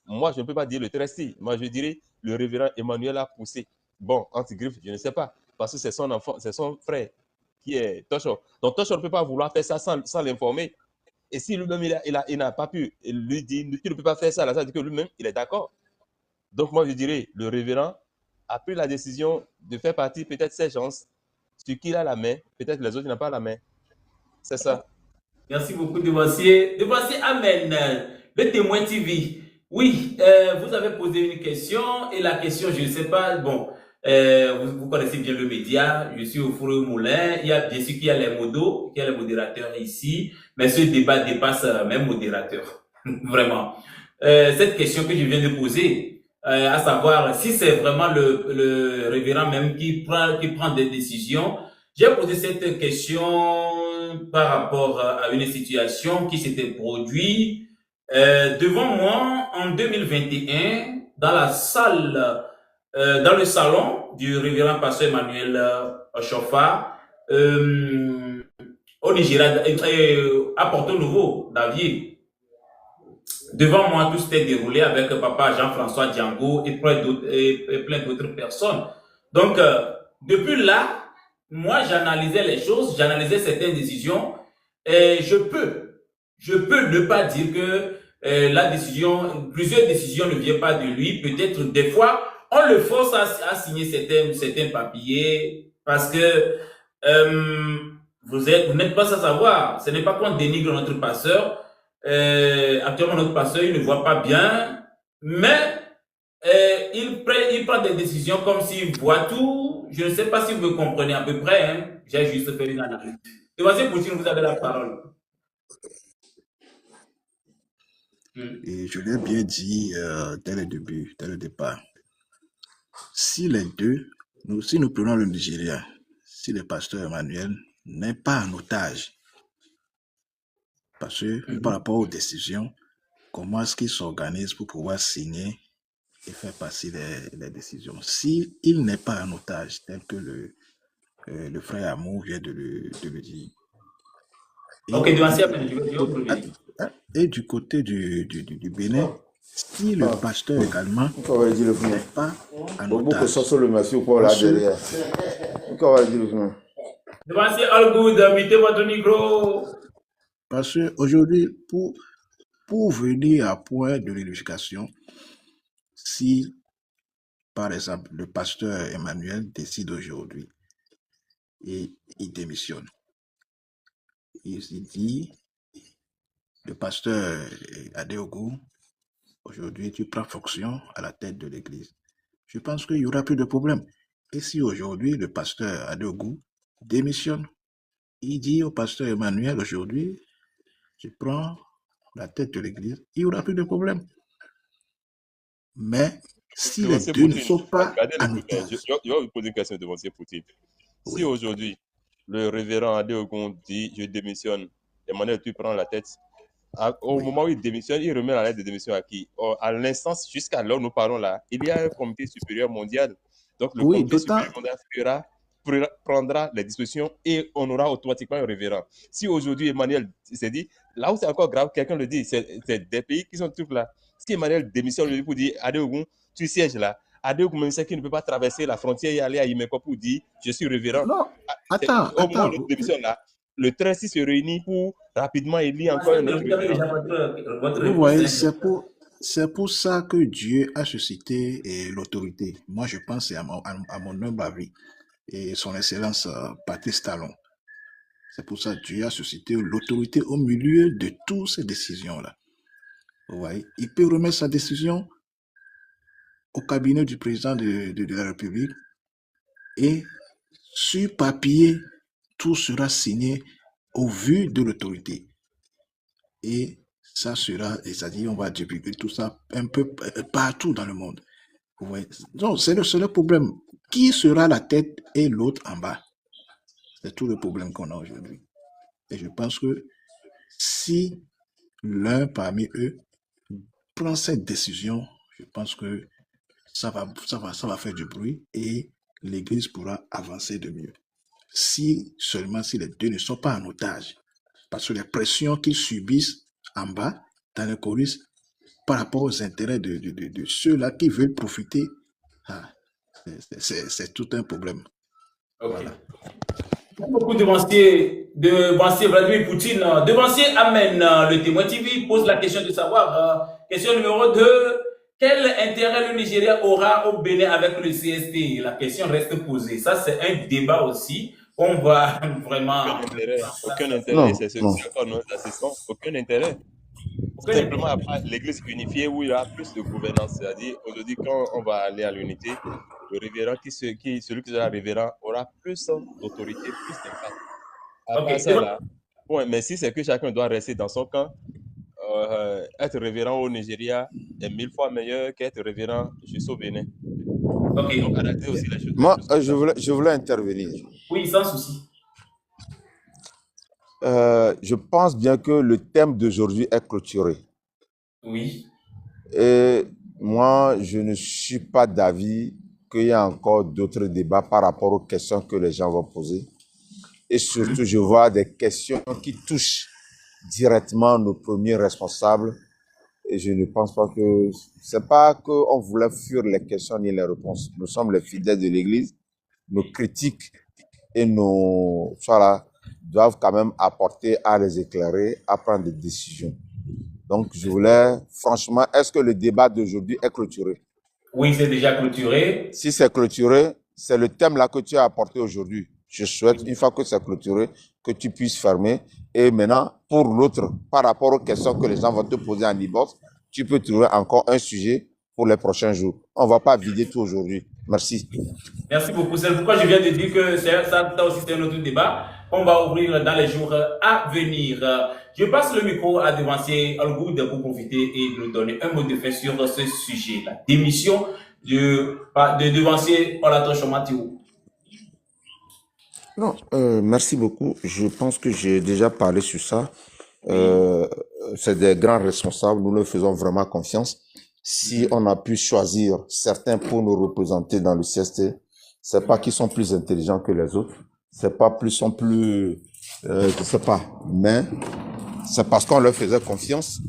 moi, je ne peux pas dire le tresti. Moi, je dirais le révérend Emmanuel a poussé. Bon, anti-griffe, je ne sais pas, parce que c'est son enfant, c'est son frère qui est Tocho. Donc, Tocho ne peut pas vouloir faire ça sans l'informer. Et si lui-même, il n'a pas pu lui dire qu'il ne peut pas faire ça, là, ça veut dire que lui-même, il est d'accord. Donc, moi, je dirais, le révérend a pris la décision de faire partie peut-être ces gens sur qui il a la main, peut-être les autres n'ont pas la main. C'est ça. Merci beaucoup, Devancier. Devancier, Amen. Le témoin TV. Oui, vous avez posé une question et la question, je ne sais pas, bon, vous connaissez bien le média, je suis au Four et Moulin, il y a bien sûr qu'il y a les modos, qu'il y a les modérateurs ici, mais ce débat dépasse même modérateur. Vraiment. Cette question que je viens de poser, à savoir si c'est vraiment le révérend même qui prend des décisions. J'ai posé cette question par rapport à une situation qui s'était produite devant moi en 2021 dans la salle, dans le salon du révérend pasteur Emmanuel Ochofa au Nigeria, à Porto Novo, Davier. Devant moi, tout s'était déroulé avec papa Jean-François Django et plein d'autres personnes. Donc, depuis là, moi, j'analysais les choses, j'analysais certaines décisions et je peux ne pas dire que plusieurs décisions ne viennent pas de lui. Peut-être des fois, on le force à signer certains papiers parce que vous n'êtes pas sans savoir. Ce n'est pas qu'on dénigre notre pasteur. Actuellement, notre pasteur, il ne voit pas bien, mais il prend des décisions comme s'il voit tout. Je ne sais pas si vous me comprenez à peu près. Hein. J'ai juste fait une analyse. Et voici, Poutine, vous avez la parole. Et je l'ai bien dit dès le début, dès le départ. Si nous prenons le Nigeria, si le pasteur Emmanuel n'est pas en otage, parce que par rapport aux décisions, comment est-ce qu'il s'organise pour pouvoir signer et faire passer les décisions? Si il n'est pas en otage, tel que le frère Amour vient de le dire. Et du côté du Bénin, si le pasteur également n'est pas en otage. Parce qu'aujourd'hui, pour venir à point de l'éducation, si, par exemple, le pasteur Emmanuel décide aujourd'hui et il démissionne, il se dit, le pasteur Adeogou, aujourd'hui, tu prends fonction à la tête de l'église. Je pense qu'il n'y aura plus de problème. Et si aujourd'hui, le pasteur Adeogou démissionne, il dit au pasteur Emmanuel, aujourd'hui, je prends la tête de l'église, il n'y aura plus de problème. Mais si les deux ne sont pas en otage. Je vais vous poser une question de Monsieur Poutine. Si aujourd'hui, le révérend Adeogou dit, je démissionne, Emmanuel, tu prends la tête, au moment où il démissionne, il remet la lettre de démission à qui? À l'instance, jusqu'à là où nous parlons là, il y a un comité supérieur mondial. Donc, le comité supérieur mondial prendra les dispositions et on aura automatiquement un révérend. Si aujourd'hui, Emmanuel s'est dit, là où c'est encore grave, quelqu'un le dit, c'est des pays qui sont tous là. Si Emmanuel démissionne pour dire, Adeogou, tu sièges là, Adeogou même sait qu'il ne peut pas traverser la frontière et aller à Imeko pour dire, je suis révérend. Non, attends. Au moment où il démissionne là, le trésor se réunit pour rapidement élire encore un autre. Vous voyez, c'est pour ça que Dieu a suscité l'autorité. Moi, je pense, à mon humble avis, et son excellence Patrice Talon. C'est pour ça que Dieu a suscité l'autorité au milieu de toutes ces décisions-là. Ouais. Il peut remettre sa décision au cabinet du président de la République et sur papier, tout sera signé au vu de l'autorité. Et ça sera, c'est-à-dire on va divulguer tout ça un peu partout dans le monde. Ouais. Donc, c'est le problème. Qui sera la tête et l'autre en bas? C'est tout le problème qu'on a aujourd'hui. Et je pense que si l'un parmi eux prend cette décision, je pense que ça va faire du bruit et l'Église pourra avancer de mieux. Seulement si les deux ne sont pas en otage. Parce que les pressions qu'ils subissent en bas, dans les coulisses, par rapport aux intérêts de ceux-là qui veulent profiter, c'est tout un problème. Ok. Voilà. Beaucoup devanciers Vladimir Poutine. Devancier amène le témoin TV pose la question de savoir, question numéro 2, quel intérêt le Nigeria aura au Bénin avec le CST? La question reste posée. Ça, c'est un débat aussi. On va vraiment... Aucun intérêt, c'est ce que nous assistons. Aucun intérêt. Simplement, après, l'Église unifiée où il y a plus de gouvernance. C'est-à-dire, aujourd'hui, quand on va aller à l'unité, le révérend, celui qui sera révérend, aura plus d'autorité, plus d'impact. Après ça, là, ouais, mais si c'est que chacun doit rester dans son camp, être révérend au Nigeria est 1000 fois meilleur qu'être révérend juste au Bénin. Ok. Donc, arrêtez aussi les choses. Moi, je voulais intervenir. Oui, sans souci. Je pense bien que le thème d'aujourd'hui est clôturé. Oui. Et moi, je ne suis pas d'avis qu'il y a encore d'autres débats par rapport aux questions que les gens vont poser. Et surtout, je vois des questions qui touchent directement nos premiers responsables. Et je ne pense pas que... C'est pas qu'on voulait fuir les questions ni les réponses. Nous sommes les fidèles de l'Église. Nos critiques et nos... Voilà, doivent quand même apporter à les éclairer, à prendre des décisions. Donc, je voulais, franchement, est-ce que le débat d'aujourd'hui est clôturé? Oui, c'est déjà clôturé. Si c'est clôturé, c'est le thème là que tu as apporté aujourd'hui. Je souhaite, une fois que c'est clôturé, que tu puisses fermer. Et maintenant, pour l'autre, par rapport aux questions que les gens vont te poser en e-box, tu peux trouver encore un sujet pour les prochains jours. On ne va pas vider tout aujourd'hui. Merci. Merci beaucoup. C'est pourquoi je viens de dire que ça aussi, c'est un autre débat qu'on va ouvrir dans les jours à venir. Je passe le micro à Devancier Algoud pour profiter et de donner un mot de fin sur ce sujet, la démission de Devancier Olato Mathieu. Non, merci beaucoup. Je pense que j'ai déjà parlé sur ça. C'est des grands responsables. Nous leur faisons vraiment confiance. Si on a pu choisir certains pour nous représenter dans le CST, c'est pas qu'ils sont plus intelligents que les autres. C'est pas plus, sont plus, je sais pas. Mais c'est parce qu'on leur faisait confiance.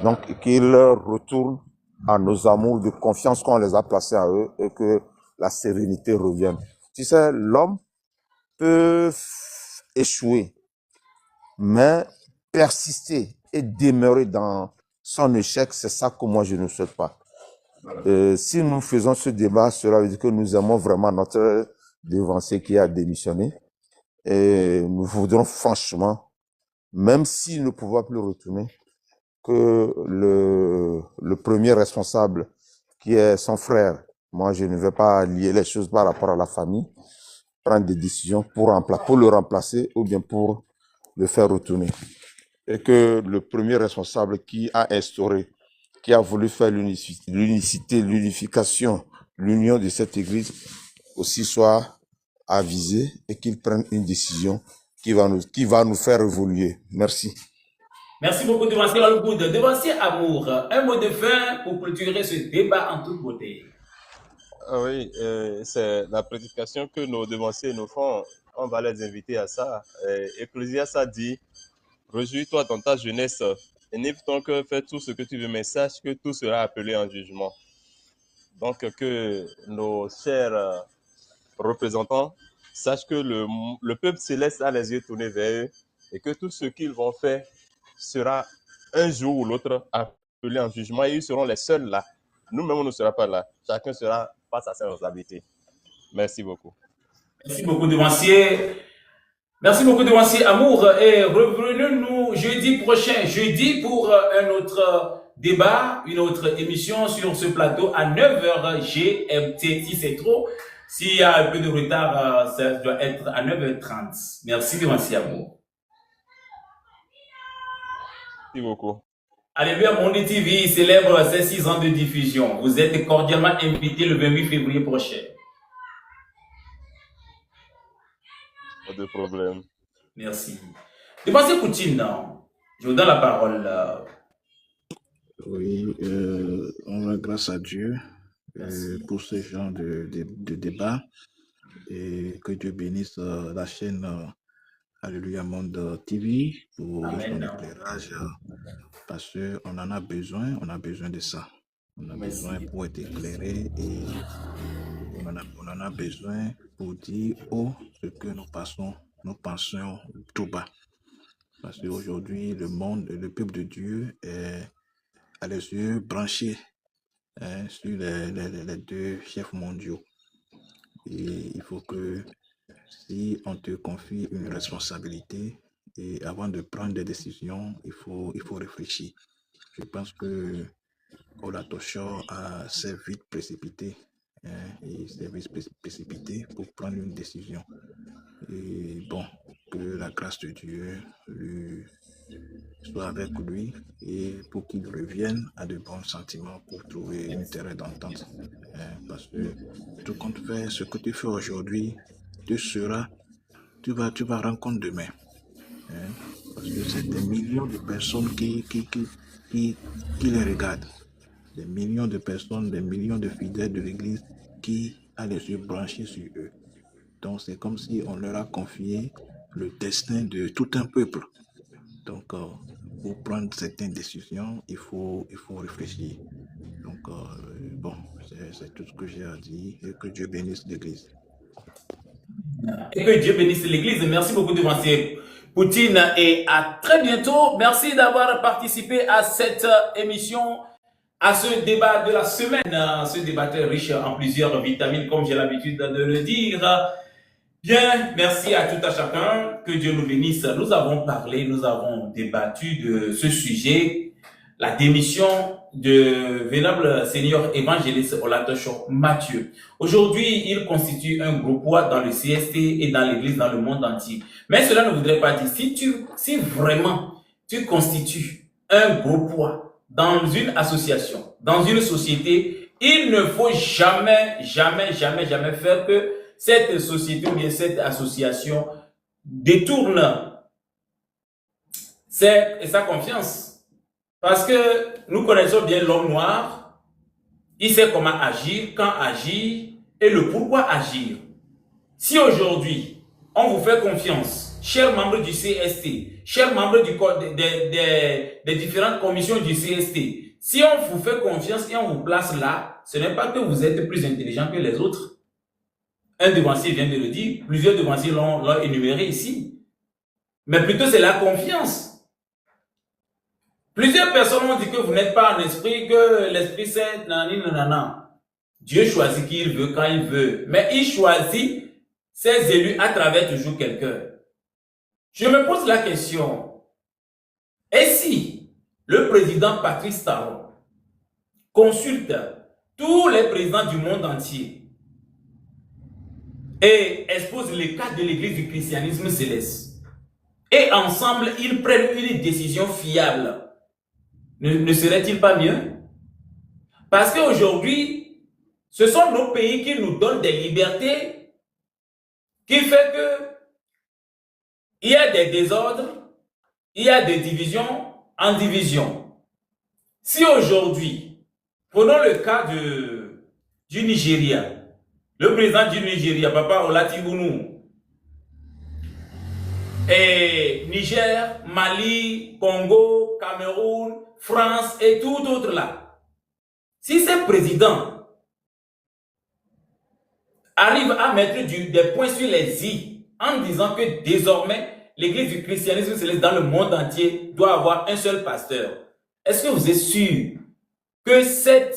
Donc, qu'ils retournent à nos amours de confiance qu'on les a placés à eux et que la sérénité revienne. Tu sais, l'homme peut échouer, mais persister et demeurer dans son échec, c'est ça que moi je ne souhaite pas. Si nous faisons ce débat, cela veut dire que nous aimons vraiment notre devancier qui a démissionné et nous voudrons franchement, même s'il ne pouvait plus retourner, que le premier responsable qui est son frère, moi je ne vais pas lier les choses par rapport à la famille, prendre des décisions pour le remplacer ou bien pour le faire retourner. Et que le premier responsable qui a instauré, qui a voulu faire l'unicité, l'unification, l'union de cette église aussi soit avisé et qu'il prenne une décision qui va nous faire évoluer. Merci. Merci beaucoup, Devancier Algoud. Devancier Amour, un mot de fin pour clôturer ce débat en toute beauté. Ah oui, c'est la prédication que nos devanciers nous font. On va les inviter à ça. Ecclésiaste a dit, réjouis-toi dans ta jeunesse et n'évite ton cœur, fais tout ce que tu veux, mais sache que tout sera appelé en jugement. Donc, que nos chers représentants sachent que le peuple céleste a les yeux tournés vers eux et que tout ce qu'ils vont faire sera un jour ou l'autre appelé en jugement et ils seront les seuls là. Nous-mêmes, on ne sera pas là. Chacun sera face à ses responsabilités. Merci beaucoup. Merci beaucoup, Devancier. Merci beaucoup, Devancier Amour. Et revenez-nous jeudi prochain, jeudi pour un autre débat, une autre émission sur ce plateau à 9h GMT. Si c'est trop, s'il y a un peu de retard, ça doit être à 9h30. Merci à vous. Merci beaucoup. Alléluia Monde TV célèbre ses 6 ans de diffusion. Vous êtes cordialement invités le 28 février prochain. Pas de problème. Merci. Dépenser Poutine, je vous donne la parole. Oui, on va grâce à Dieu pour ce genre de débat et que Dieu bénisse la chaîne Alléluia Monde TV pour son éclairage parce qu'on en a besoin, de ça. On a besoin pour être éclairé et on en a besoin pour dire ce que nous pensons tout bas. Parce qu'aujourd'hui, le peuple de Dieu a les yeux branchés sur les deux chefs mondiaux. Et il faut que si on te confie une responsabilité, et avant de prendre des décisions, il faut réfléchir. Je pense que Olatoshor s'est vite précipité. Il s'est vite précipité pour prendre une décision. Et bon, que la grâce de Dieu soit avec lui et pour qu'il revienne à de bons sentiments pour trouver une terre d'entente. Parce que tout compte fait, ce que tu fais aujourd'hui, tu vas rendre compte demain. Parce que c'est des millions de personnes qui les regardent. Des millions de personnes, des millions de fidèles de l'Église qui ont les yeux branchés sur eux. Donc c'est comme si on leur a confié le destin de tout un peuple. Donc pour prendre certaines décisions, il faut réfléchir. Donc bon, c'est tout ce que j'ai à dire et que Dieu bénisse l'Église. Et que Dieu bénisse l'Église. Merci beaucoup de Monsieur Poutine et à très bientôt. Merci d'avoir participé à cette émission, à ce débat de la semaine, ce débat très riche en plusieurs vitamines, comme j'ai l'habitude de le dire. Bien, merci à tout à chacun. Que Dieu nous bénisse. Nous avons parlé, nous avons débattu de ce sujet, la démission de vénérable Seigneur évangéliste Olatoshor Mathieu. Aujourd'hui, il constitue un gros poids dans le CST et dans l'Église, dans le monde entier. Mais cela ne voudrait pas dire, si vraiment tu constitues un gros poids dans une association, dans une société, il ne faut jamais faire que cette société ou bien cette association détourne sa confiance. Parce que nous connaissons bien l'homme noir, il sait comment agir, quand agir et le pourquoi agir. Si aujourd'hui, on vous fait confiance, chers membres du CST, chers membres des différentes commissions du CST, si on vous fait confiance et on vous place là, ce n'est pas que vous êtes plus intelligent que les autres. Un devancier vient de le dire, plusieurs devanciers l'ont énuméré ici. Mais plutôt c'est la confiance. Plusieurs personnes ont dit que vous n'êtes pas en esprit, que l'esprit c'est nanana. Dieu choisit qui il veut, quand il veut. Mais il choisit ses élus à travers toujours quelqu'un. Je me pose la question. Et si le président Patrice Talon consulte tous les présidents du monde entier et expose les cas de l'église du christianisme céleste, et ensemble ils prennent une décision fiable, ne serait-il pas mieux? Parce qu'aujourd'hui, ce sont nos pays qui nous donnent des libertés, qui fait que il y a des désordres, il y a des divisions en divisions. Si aujourd'hui, prenons le cas du Nigeria, le président du Nigeria, Papa Olatibunu, et Niger, Mali, Congo, Cameroun, France et tout autre là. Si ces présidents arrivent à mettre des points sur les i en disant que désormais l'église du christianisme céleste dans le monde entier doit avoir un seul pasteur, est-ce que vous êtes sûr que ces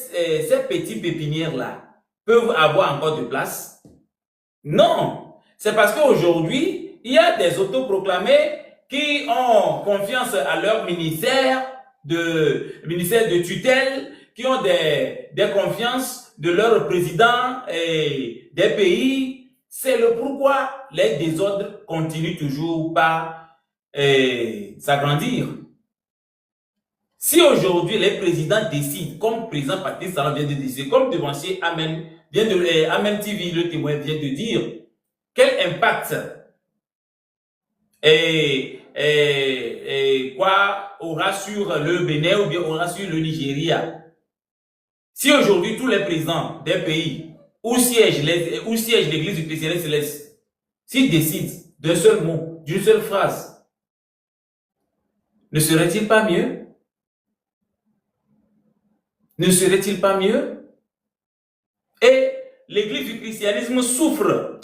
petits pépinières là peuvent avoir encore de place? Non, c'est parce qu'aujourd'hui, il y a des autoproclamés qui ont confiance à leur ministère ministères de tutelle, qui ont des confiances de leurs présidents et des pays. C'est le pourquoi les désordres continuent toujours par s'agrandir. Si aujourd'hui les présidents décident, comme le président Patrice Talon vient de décider, comme devancier Amen TV, le témoin vient de dire, quel impact aura sur le Bénin ou bien aura sur le Nigeria? Si aujourd'hui tous les présidents des pays où siège l'église du christianisme céleste, s'ils décident d'un seul mot, d'une seule phrase, ne serait-il pas mieux? Ne serait-il pas mieux? Et l'église du christianisme souffre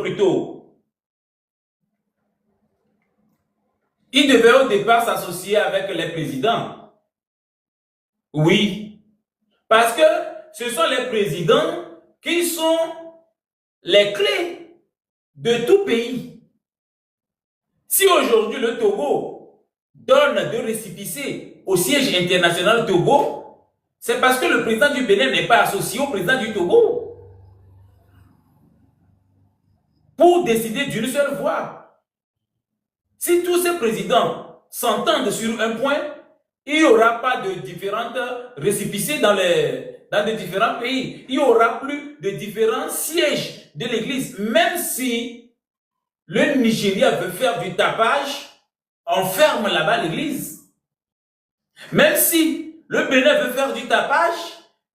plutôt. Il devait au départ s'associer avec les présidents. Oui. Parce que ce sont les présidents qui sont les clés de tout pays. Si aujourd'hui le Togo donne de récépissé au siège international Togo, c'est parce que le président du Bénin n'est pas associé au président du Togo pour décider d'une seule voix. Si tous ces présidents s'entendent sur un point, il n'y aura pas de différentes récépissés dans de différents pays. Il n'y aura plus de différents sièges de l'église. Même si le Nigeria veut faire du tapage, on ferme là-bas l'église. Même si le Bénin veut faire du tapage,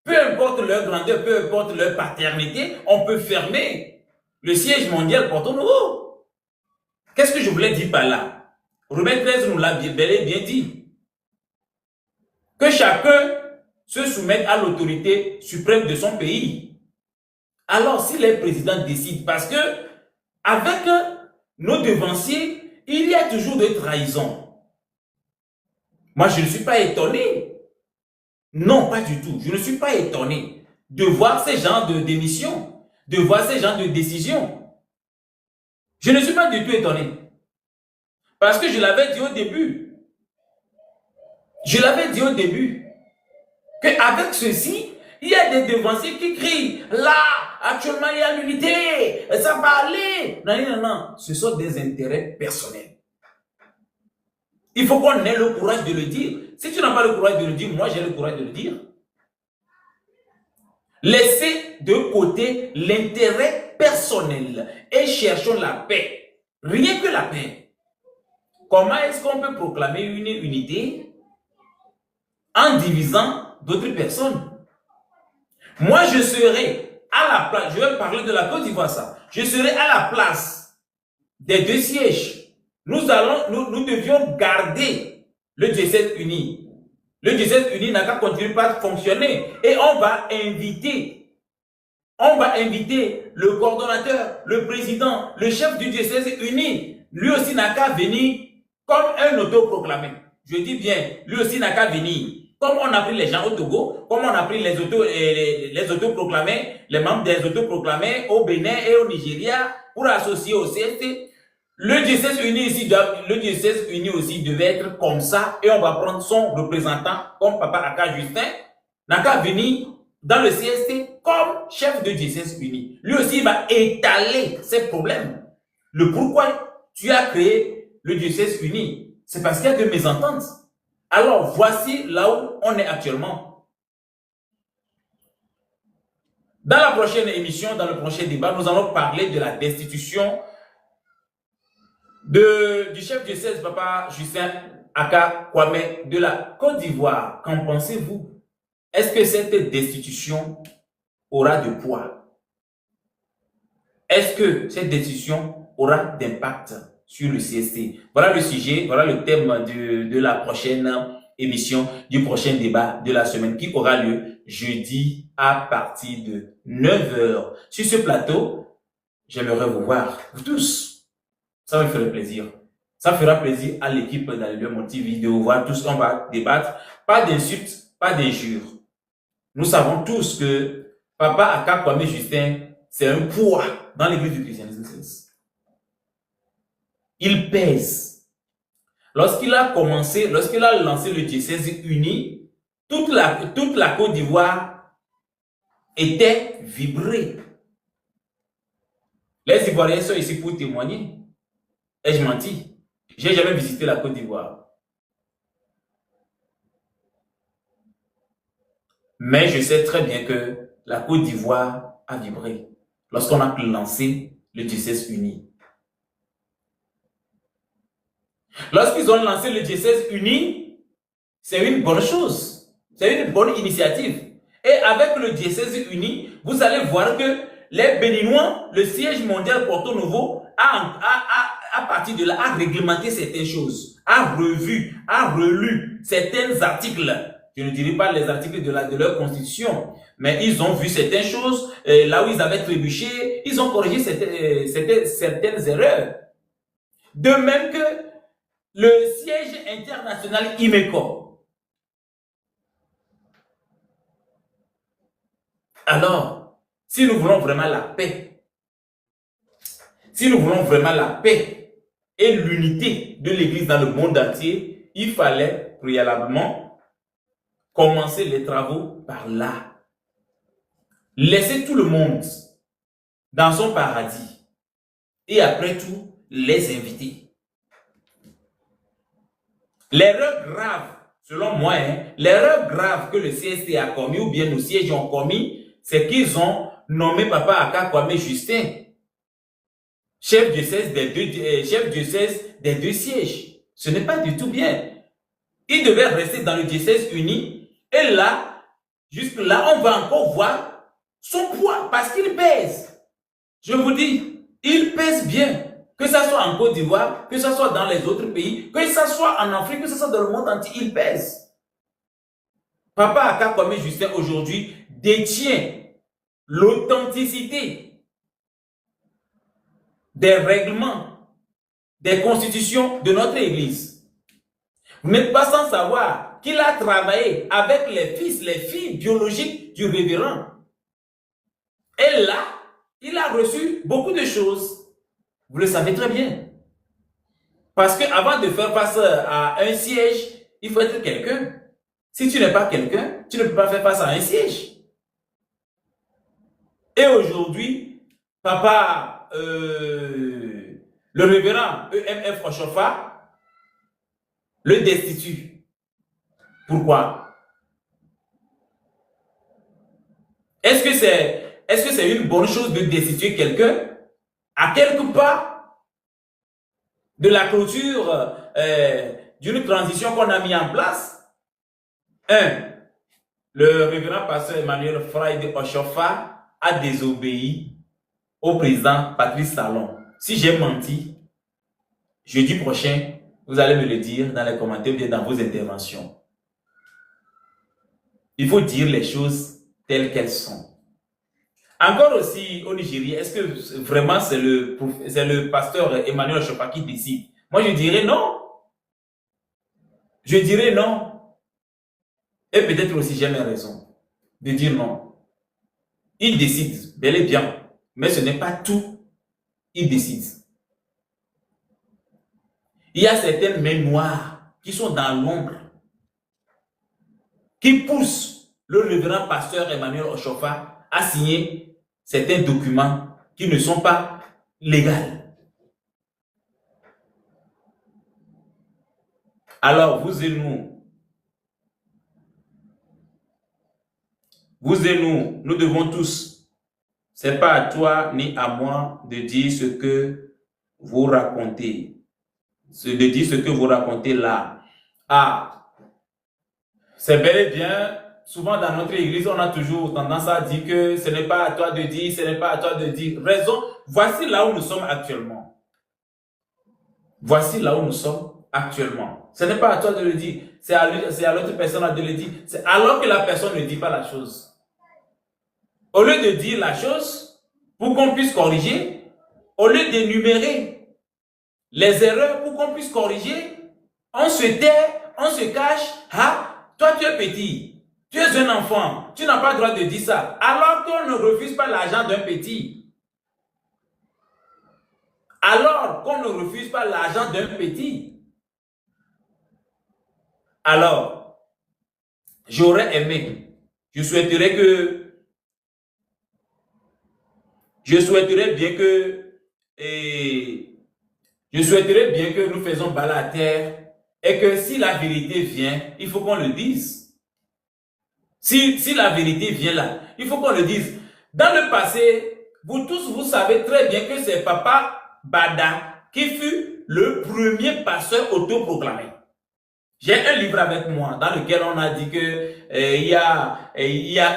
peu importe leur grandeur, peu importe leur paternité, on peut fermer le siège mondial Porto Novo. Qu'est-ce que je voulais dire par là? Romain 13 nous l'a bel et bien dit. Que chacun se soumette à l'autorité suprême de son pays. Alors, si les présidents décident, parce que avec nos devanciers, il y a toujours des trahisons. Moi, je ne suis pas étonné. Non, pas du tout. Je ne suis pas étonné de voir ces genres de démissions, de voir ces genres de décisions. Je ne suis pas du tout étonné. Parce que je l'avais dit au début. Je l'avais dit au début. Qu'avec ceci, il y a des devanciers qui crient, là, actuellement il y a l'unité, ça va aller. Non, non, non, ce sont des intérêts personnels. Il faut qu'on ait le courage de le dire. Si tu n'as pas le courage de le dire, moi j'ai le courage de le dire. Laissez de côté l'intérêt personnel et cherchons la paix. Rien que la paix. Comment est-ce qu'on peut proclamer une unité en divisant d'autres personnes? Moi, je serai à la place, je vais parler de la Côte d'Ivoire, ça. Je serai à la place des deux sièges. Nous devions garder le diocèse uni. Le diocèse uni n'a qu'à continuer à fonctionner. Et on va inviter le coordonnateur, le président, le chef du diocèse uni. Lui aussi n'a qu'à venir comme un autoproclamé. Je dis bien, lui aussi n'a qu'à venir. Comme on a pris les gens au Togo, comme on a pris les autoproclamés, les membres des autoproclamés au Bénin et au Nigeria pour associer au CST. Le diocèse uni aussi devait être comme ça et on va prendre son représentant comme Papa Aka Justin, n'a qu'à venir dans le CST comme chef de diocèse uni. Lui aussi il va étaler ses problèmes. Le pourquoi tu as créé le diocèse uni, c'est parce qu'il y a de mésententes. Alors voici là où on est actuellement. Dans la prochaine émission, dans le prochain débat, nous allons parler de la destitution du chef diocèse Papa Justin Aka Kwame de la Côte d'Ivoire. Qu'en pensez-vous? Est-ce que cette destitution aura de poids? Est-ce que cette destitution aura d'impact sur le CST? Voilà le sujet, voilà le thème de la prochaine émission, du prochain débat de la semaine qui aura lieu jeudi à partir de 9h. Sur ce plateau, j'aimerais vous voir, vous tous. Ça me ferait plaisir. Ça fera plaisir à l'équipe d'Alléluia Mon TV de vous voir tous. On va débattre. Pas d'insultes, pas d'injures. Nous savons tous que Papa Aka Kwame Justin, c'est un poids dans l'église du christianisme. Il pèse. lorsqu'il a lancé le diocèse uni, toute la Côte d'Ivoire était vibrée. Les Ivoiriens sont ici pour témoigner. Ai-je menti? J'ai jamais visité la Côte d'Ivoire. Mais je sais très bien que la Côte d'Ivoire a vibré lorsqu'on a lancé le diocèse uni. Lorsqu'ils ont lancé le diocèse uni, c'est une bonne chose. C'est une bonne initiative. Et avec le diocèse uni, vous allez voir que les Béninois, le siège mondial Porto Novo, à partir de là, a réglementé certaines choses, a revu, a relu certains articles. Je ne dirais pas les articles de leur constitution, mais ils ont vu certaines choses, là où ils avaient trébuché, ils ont corrigé certaines erreurs. De même que le siège international IMECO. Alors, si nous voulons vraiment la paix, et l'unité de l'Église dans le monde entier, il fallait préalablement commencer les travaux par là. Laisser tout le monde dans son paradis et après tout, les inviter. L'erreur grave, selon moi, l'erreur grave que le CST a commis ou bien nos sièges ont commis, c'est qu'ils ont nommé Papa Aka Kwame Justin chef diocèse des deux sièges. Ce n'est pas du tout bien. Il devait rester dans le diocèse uni et là, jusque là, on va encore voir son poids parce qu'il pèse. Je vous dis, il pèse bien. Que ça soit en Côte d'Ivoire, que ça soit dans les autres pays, que ça soit en Afrique, que ça soit dans le monde entier, il pèse. Papa Aka Kwame Justin aujourd'hui détient l'authenticité des règlements, des constitutions de notre Église. Vous n'êtes pas sans savoir qu'il a travaillé avec les filles biologiques du révérend. Et là, il a reçu beaucoup de choses. Vous le savez très bien. Parce qu'avant de faire face à un siège, il faut être quelqu'un. Si tu n'es pas quelqu'un, tu ne peux pas faire face à un siège. Et aujourd'hui, Papa, le révérend EMF Oshofa le destitue. Pourquoi? Est-ce que c'est une bonne chose de destituer quelqu'un à quelque part de la clôture d'une transition qu'on a mis en place? Le révérend pasteur Emmanuel Frey de Oshofa a désobéi au président Patrice Talon. Si j'ai menti, jeudi prochain, vous allez me le dire dans les commentaires ou bien dans vos interventions. Il faut dire les choses telles qu'elles sont. Encore aussi au Nigeria, est-ce que vraiment c'est le pasteur Emmanuel Oshofa qui décide? Moi je dirais non. Je dirais non. Et peut-être aussi j'ai mes raisons de dire non. Il décide, bel et bien. Mais ce n'est pas tout. Il décide. Il y a certaines mains noires qui sont dans l'ombre, qui poussent le révérend pasteur Emmanuel Oshofa à signer certains documents qui ne sont pas légaux. Alors, vous et nous, nous devons tous, c'est pas à toi ni à moi de dire ce que vous racontez, de dire ce que vous racontez là. Ah, c'est bel et bien, souvent dans notre église, on a toujours tendance à dire que ce n'est pas à toi de dire, ce n'est pas à toi de dire. Raison, voici là où nous sommes actuellement. Voici là où nous sommes actuellement. Ce n'est pas à toi de le dire, c'est à l'autre personne de le dire. C'est alors que la personne ne dit pas la chose. Au lieu de dire la chose, pour qu'on puisse corriger, au lieu d'énumérer les erreurs pour qu'on puisse corriger, on se tait, on se cache. Ah, toi tu es petit, tu es un enfant, tu n'as pas le droit de dire ça. Alors qu'on ne refuse pas l'argent d'un petit. Alors qu'on ne refuse pas l'argent d'un petit. Alors, j'aurais aimé, je souhaiterais bien que nous faisons balle à terre et que si la vérité vient, il faut qu'on le dise. Si la vérité vient là, il faut qu'on le dise. Dans le passé, vous tous, vous savez très bien que c'est Papa Bada qui fut le premier pasteur autoproclamé. J'ai un livre avec moi dans lequel on a dit que il y a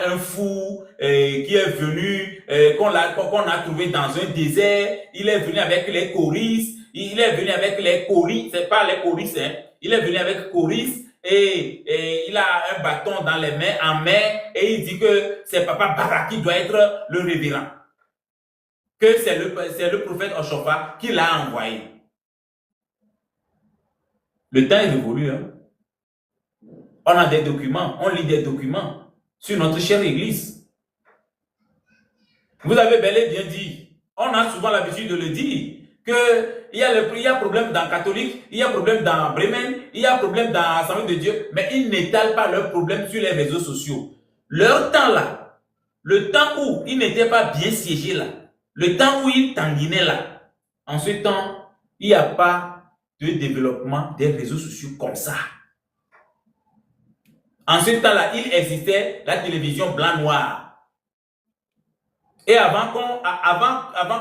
un fou qui est venu, qu'on a trouvé dans un désert. Il est venu avec les choristes. C'est pas les choristes, hein. Il est venu avec choristes et il a un bâton dans les mains, en main, et il dit que c'est Papa Bara qui doit être le révérend. Que c'est le prophète Oshofa qui l'a envoyé. Le temps est révolu, hein. On a des documents, on lit des documents sur notre chère église. Vous avez bel et bien dit, on a souvent l'habitude de le dire, qu'il y a problème dans catholique, il y a problème dans Bremen, il y a problème dans l'Assemblée de Dieu, mais ils n'étalent pas leurs problèmes sur les réseaux sociaux. Leur temps là, le temps où ils n'étaient pas bien siégés là, le temps où ils tanguinaient là, en ce temps, il n'y a pas de développement des réseaux sociaux comme ça. En ce temps-là, il existait la télévision blanc-noir. Et avant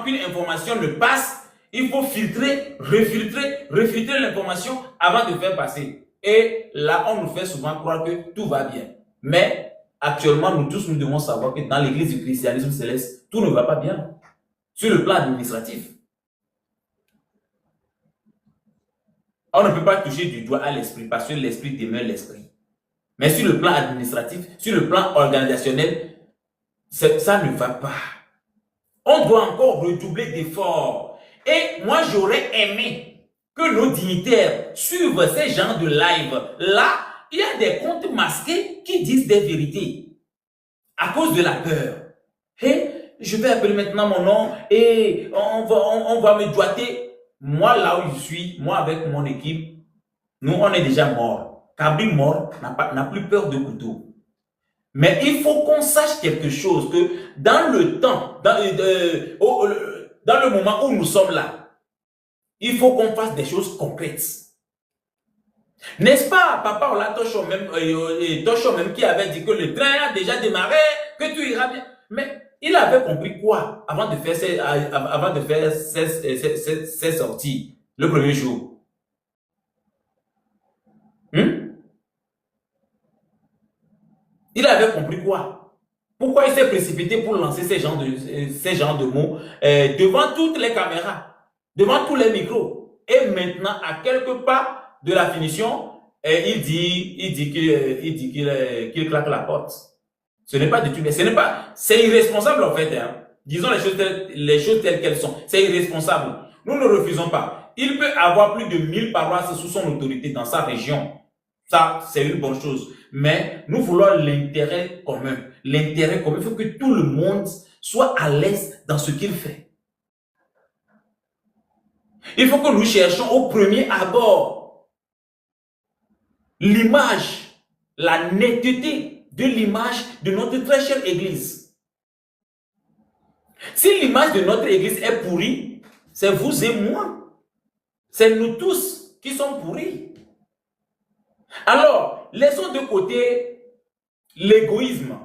qu'une information ne passe, il faut filtrer, refiltrer l'information avant de faire passer. Et là, on nous fait souvent croire que tout va bien. Mais actuellement, nous tous, nous devons savoir que dans l'église du christianisme céleste, tout ne va pas bien. Sur le plan administratif. On ne peut pas toucher du doigt à l'esprit parce que l'esprit demeure l'esprit. Mais sur le plan administratif, sur le plan organisationnel, ça ne va pas. On doit encore redoubler d'efforts. Et moi, j'aurais aimé que nos dignitaires suivent ces genres de live. Là, il y a des comptes masqués qui disent des vérités à cause de la peur. Et je vais appeler maintenant mon nom et on va me doiter. Moi, là où je suis, moi avec mon équipe, nous, on est déjà morts. Kabri mort n'a plus peur de couteau. Mais il faut qu'on sache quelque chose, que dans le temps, dans le moment où nous sommes là, il faut qu'on fasse des choses concrètes. N'est-ce pas, Papa Ola Tosho même qui avait dit que le train a déjà démarré, que tout ira bien. Mais il avait compris quoi avant de faire ses sorties le premier jour? Il avait compris quoi? Pourquoi il s'est précipité pour lancer ces genres de mots devant toutes les caméras, devant tous les micros? Et maintenant, à quelques pas de la finition, il dit qu'il claque la porte. Ce n'est pas du tout, c'est irresponsable en fait. Hein. Disons les choses telles qu'elles sont. C'est irresponsable. Nous ne refusons pas. Il peut avoir plus de 1000 paroisses sous son autorité dans sa région. Ça, c'est une bonne chose. Mais nous voulons l'intérêt commun. L'intérêt commun, il faut que tout le monde soit à l'aise dans ce qu'il fait. Il faut que nous cherchions au premier abord l'image, la netteté de l'image de notre très chère Église. Si l'image de notre Église est pourrie, c'est vous et moi. C'est nous tous qui sommes pourris. Alors, laissons de côté l'égoïsme.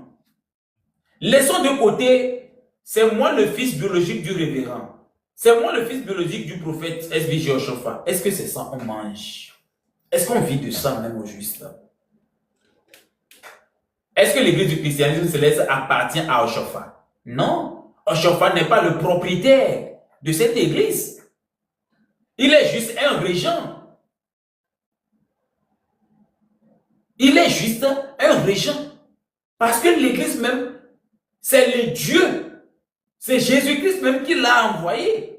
Laissons de côté, c'est moi le fils biologique du révérend. C'est moi le fils biologique du prophète SBJ Oshofa. Est-ce que c'est ça on mange? Est-ce qu'on vit de ça même au juste? Est-ce que l'église du christianisme céleste appartient à Oshofa? Non. Oshofa n'est pas le propriétaire de cette église. Il est juste un régent. Il est juste un régent. Parce que l'église même, c'est le Dieu. C'est Jésus-Christ même qui l'a envoyé.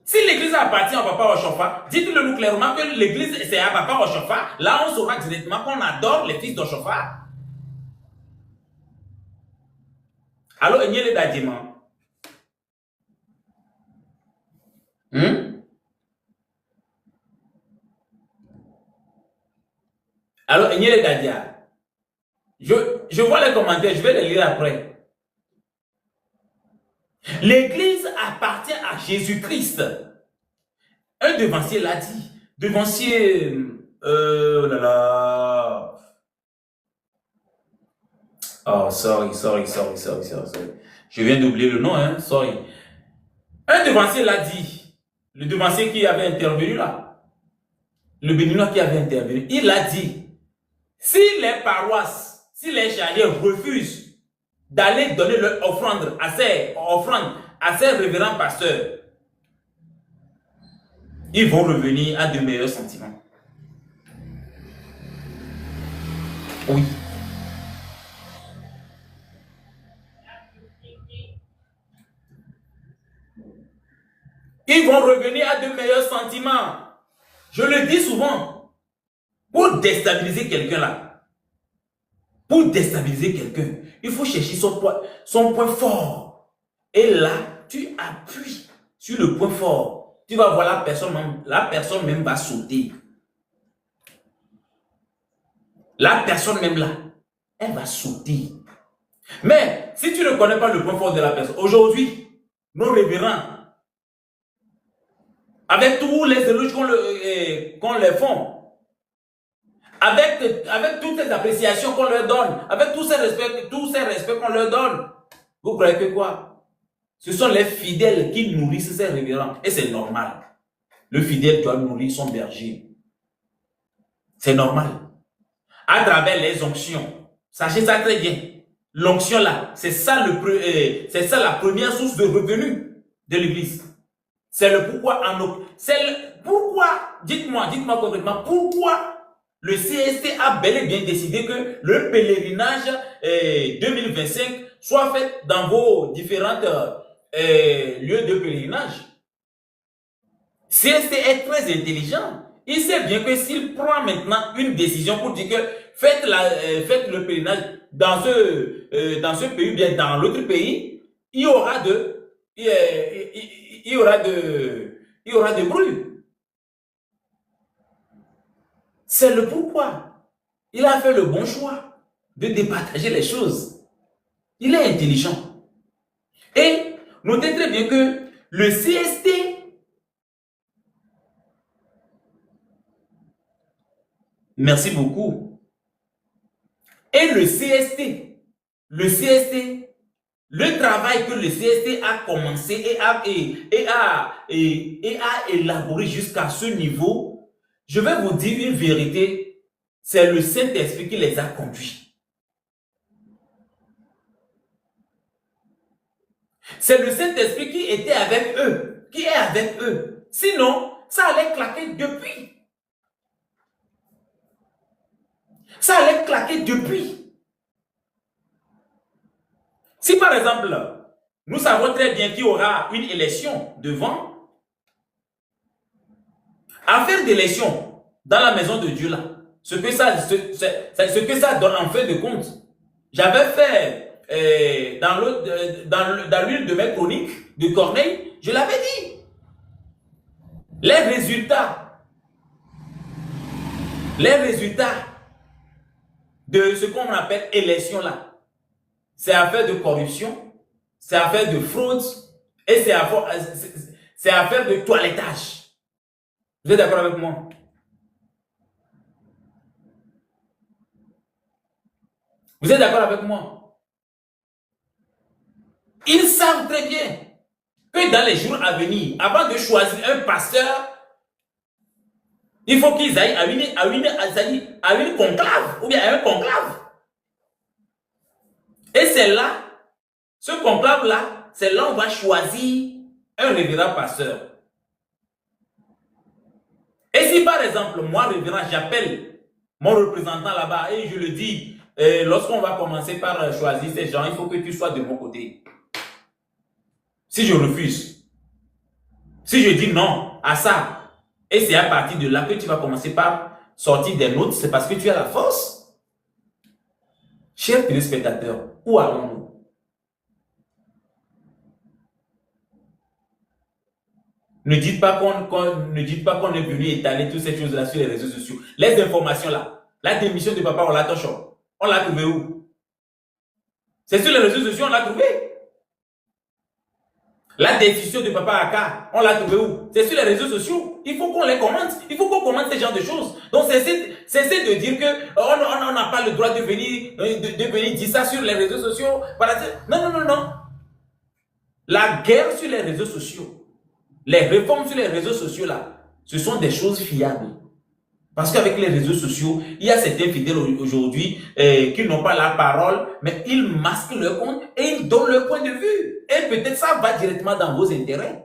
Si l'église appartient à Papa Oshofa, dites-le nous clairement que l'église c'est à Papa Oshofa. Là, on saura directement qu'on adore les fils d'Oshofa. Alors, il y a les dadiments. Alors, Nyele Gadia, je vois les commentaires, je vais les lire après. L'église appartient à Jésus-Christ. Un devancier l'a dit. Devancier, oh là là. Oh, sorry. Je viens d'oublier le nom, hein, sorry. Un devancier l'a dit. Le devancier qui avait intervenu là. Le béninois qui avait intervenu. Il a dit, si les paroisses, si les chaliers refusent d'aller donner leur offrande à ces révérends pasteurs, ils vont revenir à de meilleurs sentiments. Oui. Ils vont revenir à de meilleurs sentiments. Je le dis souvent. Pour déstabiliser quelqu'un là, pour déstabiliser quelqu'un, il faut chercher son point fort. Et là, tu appuies sur le point fort. Tu vas voir la personne même va sauter. La personne même là, elle va sauter. Mais si tu ne connais pas le point fort de la personne, aujourd'hui, nos révérends, avec tous les éloges qu'on leur font, avec toutes les appréciations qu'on leur donne, avec tous ces respects qu'on leur donne, vous croyez que quoi? Ce sont les fidèles qui nourrissent ces révérends. Et c'est normal. Le fidèle doit nourrir son berger. C'est normal. À travers les onctions. Sachez ça très bien. L'onction là, c'est ça la première source de revenus de l'église. C'est le pourquoi dites-moi concrètement, pourquoi le CST a bel et bien décidé que le pèlerinage 2025 soit fait dans vos différents lieux de pèlerinage. CST est très intelligent. Il sait bien que s'il prend maintenant une décision pour dire que faites le pèlerinage dans ce pays ou bien dans l'autre pays, il y aura de bruit. C'est le pourquoi. Il a fait le bon choix de départager les choses. Il est intelligent. Et notez très bien que le CST merci beaucoup. Et le travail que le CST a commencé et a élaboré jusqu'à ce niveau, je vais vous dire une vérité, c'est le Saint-Esprit qui les a conduits. C'est le Saint-Esprit qui était avec eux, qui est avec eux. Sinon, ça allait claquer depuis. Ça allait claquer depuis. Si par exemple, nous savons très bien qu'il y aura une élection devant, affaire d'élection dans la maison de Dieu là, ce que ça donne en fin de compte, j'avais fait dans l'une de mes chroniques de Corneille, je l'avais dit. Les résultats de ce qu'on appelle élection là, c'est affaire de corruption, c'est affaire de fraude et c'est affaire de toilettage. Vous êtes d'accord avec moi? Vous êtes d'accord avec moi? Ils savent très bien que dans les jours à venir, avant de choisir un pasteur, il faut qu'ils aillent à une conclave, ou bien à un conclave. Et c'est là, ce conclave-là, c'est là où on va choisir un révérend pasteur. Et si par exemple, moi, révérend, j'appelle mon représentant là-bas et je le dis, lorsqu'on va commencer par choisir ces gens, il faut que tu sois de mon côté. Si je refuse, si je dis non à ça, et c'est à partir de là que tu vas commencer par sortir des notes, c'est parce que tu as la force. Chers téléspectateurs, où allons-nous? Ne dites pas qu'on est venu étaler toutes ces choses-là sur les réseaux sociaux. Les informations là, La démission de Papa Olatocho, on l'a trouvé où? C'est sur les réseaux sociaux, on l'a trouvé. La décision de Papa Aka, on l'a trouvé où? C'est sur les réseaux sociaux. Il faut qu'on les commente. Il faut qu'on commente ce genre de choses. Donc, cessez de dire que on n'a pas le droit de venir dire ça sur les réseaux sociaux. Voilà. Non, non, non, non. La guerre sur les réseaux sociaux, les réformes sur les réseaux sociaux, là, ce sont des choses fiables. Parce qu'avec les réseaux sociaux, il y a certains fidèles aujourd'hui qui n'ont pas la parole, mais ils masquent leur compte et ils donnent leur point de vue. Et peut-être ça va directement dans vos intérêts.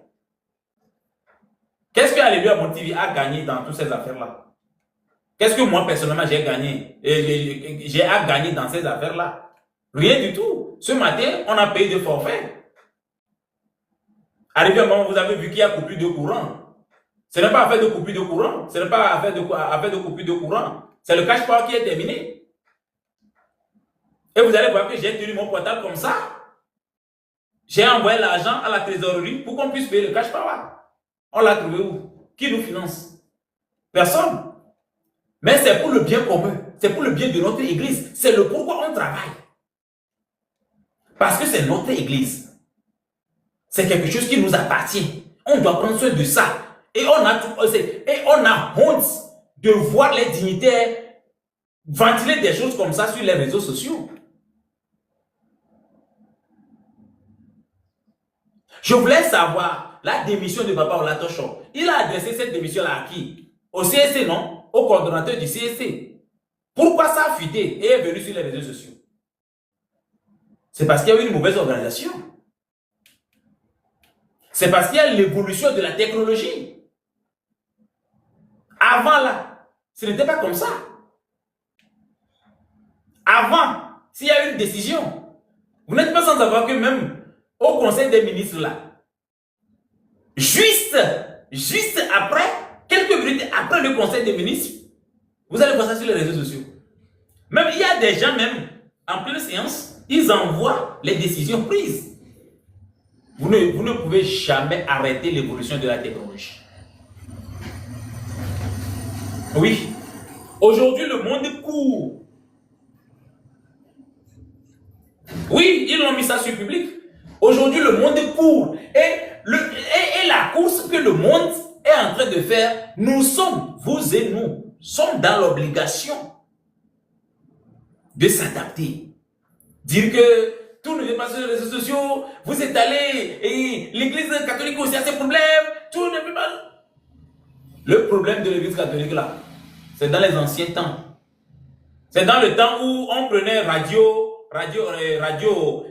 Qu'est-ce que Alléluia Mon TV a gagné dans toutes ces affaires-là? Qu'est-ce que moi, personnellement, j'ai gagné? J'ai à gagner dans ces affaires-là? Rien du tout. Ce matin, on a payé des forfaits. Arrivé à un moment, vous avez vu qu'il y a coupure de courant. Ce n'est pas affaire de coupure de courant. Ce n'est pas affaire de coupure de courant. C'est le cash power qui est terminé. Et vous allez voir que j'ai tenu mon portable comme ça. J'ai envoyé l'argent à la trésorerie pour qu'on puisse payer le cash power. On l'a trouvé où? Qui nous finance? Personne. Mais c'est pour le bien commun. C'est pour le bien de notre église. C'est le pourquoi on travaille. Parce que c'est notre église. C'est quelque chose qui nous appartient. On doit prendre soin de ça. Et on a honte de voir les dignitaires ventiler des choses comme ça sur les réseaux sociaux. Je voulais savoir la démission de Papa Olatocho. Il a adressé cette démission-là à qui? Au CSC, non? Au coordonnateur du CSC. Pourquoi ça a fuité et est venu sur les réseaux sociaux? C'est parce qu'il y a eu une mauvaise organisation. C'est parce qu'il y a l'évolution de la technologie. Avant là, ce n'était pas comme ça. Avant, s'il y a une décision, vous n'êtes pas sans savoir que même au Conseil des ministres là, juste après, quelques minutes après le Conseil des ministres, vous allez voir ça sur les réseaux sociaux. Même il y a des gens même en pleine séance, ils envoient les décisions prises. Vous ne pouvez jamais arrêter l'évolution de la technologie. Oui. Aujourd'hui, le monde court. Oui, ils l'ont mis ça sur public. Aujourd'hui, le monde court. Et la course que le monde est en train de faire, nous sommes, vous et nous, sommes dans l'obligation de s'adapter. Dire que tout ne vient pas sur les réseaux sociaux, vous êtes allés, et l'église catholique aussi a ses problèmes, tout ne vient pas. Le problème de l'église catholique là, c'est dans les anciens temps. C'est dans le temps où on prenait radio,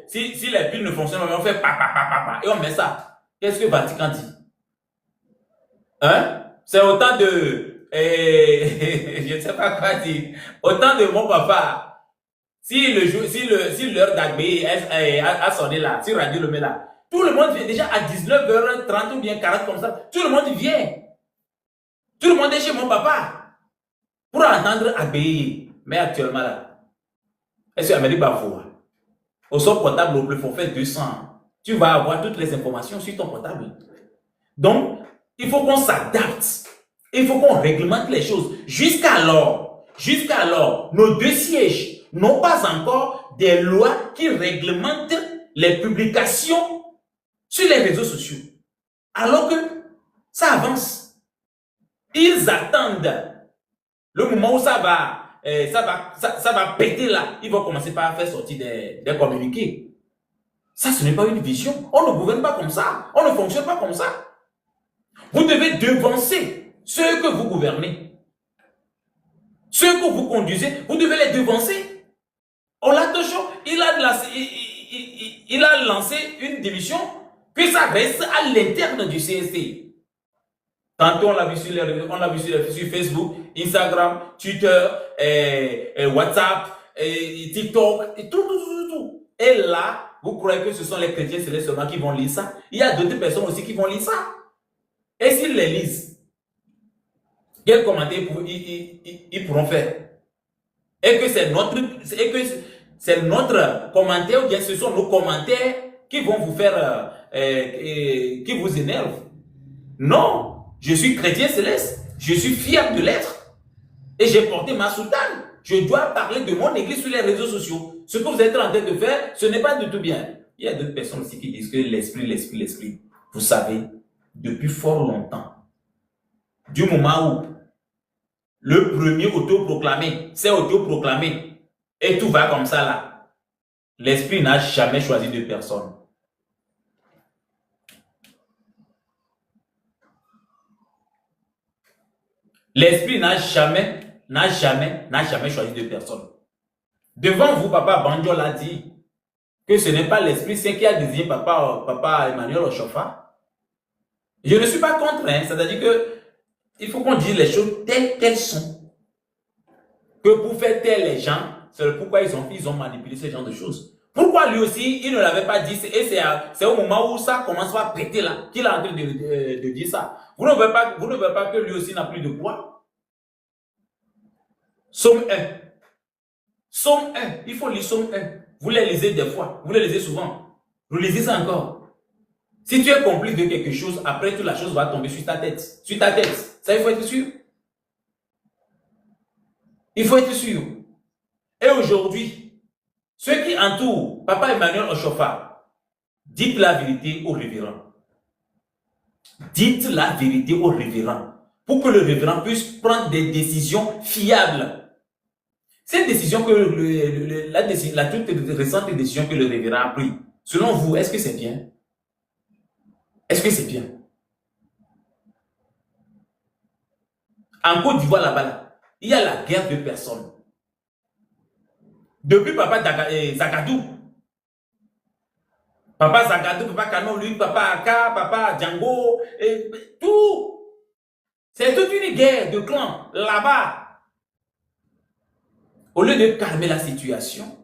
si les piles ne fonctionnent pas, on fait pa, et on met ça. Qu'est-ce que Vatican dit? Hein? C'est autant de, je ne sais pas quoi dire, autant de mon papa. Si l'heure d'Agbé a sonné là, si radio le met là, tout le monde vient déjà à 19h30 ou bien 40 comme ça, tout le monde vient. Tout le monde est chez mon papa pour entendre Agbé. Mais actuellement là, est-ce que l'Amérique va voir? Au son portable, au plus forfait 200, tu vas avoir toutes les informations sur ton portable. Donc, il faut qu'on s'adapte. Il faut qu'on réglemente les choses. Jusqu'alors, nos deux sièges n'ont pas encore des lois qui réglementent les publications sur les réseaux sociaux. Alors que ça avance. Ils attendent le moment où ça va péter là. Ils vont commencer par faire sortir des communiqués. Ça, ce n'est pas une vision. On ne gouverne pas comme ça. On ne fonctionne pas comme ça. Vous devez devancer ceux que vous gouvernez. Ceux que vous conduisez, vous devez les devancer. Olatocho, il a lancé une démission, puis ça reste à l'interne du CSC. Tantôt on l'a vu sur Facebook, Instagram, Twitter, WhatsApp, TikTok, et tout. Et là, vous croyez que ce sont les chrétiens seulement qui vont lire ça? Il y a d'autres personnes aussi qui vont lire ça. Et s'ils les lisent, quel commentaire ils pourront faire? Et que c'est notre commentaire, ou bien ce sont nos commentaires qui vont vous faire, qui vous énervent. Non, je suis chrétien céleste, je suis fier de l'être, et j'ai porté ma soutane. Je dois parler de mon église sur les réseaux sociaux. Ce que vous êtes en train de faire, ce n'est pas du tout bien. Il y a d'autres personnes aussi qui disent que l'esprit. Vous savez, depuis fort longtemps, du moment où le premier autoproclamé s'est autoproclamé et tout va comme ça là, l'esprit n'a jamais choisi de personne. L'esprit n'a jamais choisi de personne. Devant vous, Papa Banjo l'a dit que ce n'est pas l'Esprit Saint qui a désigné Papa Emmanuel Oshofa. Je ne suis pas contre, hein, c'est-à-dire que il faut qu'on dise les choses telles qu'elles sont. Que pour faire taire les gens, c'est pourquoi ils ont manipulé ce genre de choses. Pourquoi lui aussi, il ne l'avait pas dit, et c'est au moment où ça commence à péter là, qu'il est en train de dire ça. Vous ne voyez pas que lui aussi n'a plus de poids. Somme 1. Somme 1. Il faut lire Somme 1. Vous les lisez des fois. Vous les lisez souvent. Vous lisez ça encore. Si tu es complice de quelque chose, après toute la chose va tomber sur ta tête. Sur ta tête. Ça, il faut être sûr. Il faut être sûr. Et aujourd'hui, ceux qui entourent Papa Emmanuel Oshofa, dites la vérité au révérend. Dites la vérité au révérend. Pour que le révérend puisse prendre des décisions fiables. Cette décision que la toute récente décision que le révérend a prise, selon vous, est-ce que c'est bien? Est-ce que c'est bien? En Côte d'Ivoire, là-bas, il y a la guerre de personnes. Depuis Papa Zagadou, Papa Zagadou, Papa Kano, lui, Papa Aka, Papa Django, et tout. C'est toute une guerre de clans là-bas. Au lieu de calmer la situation,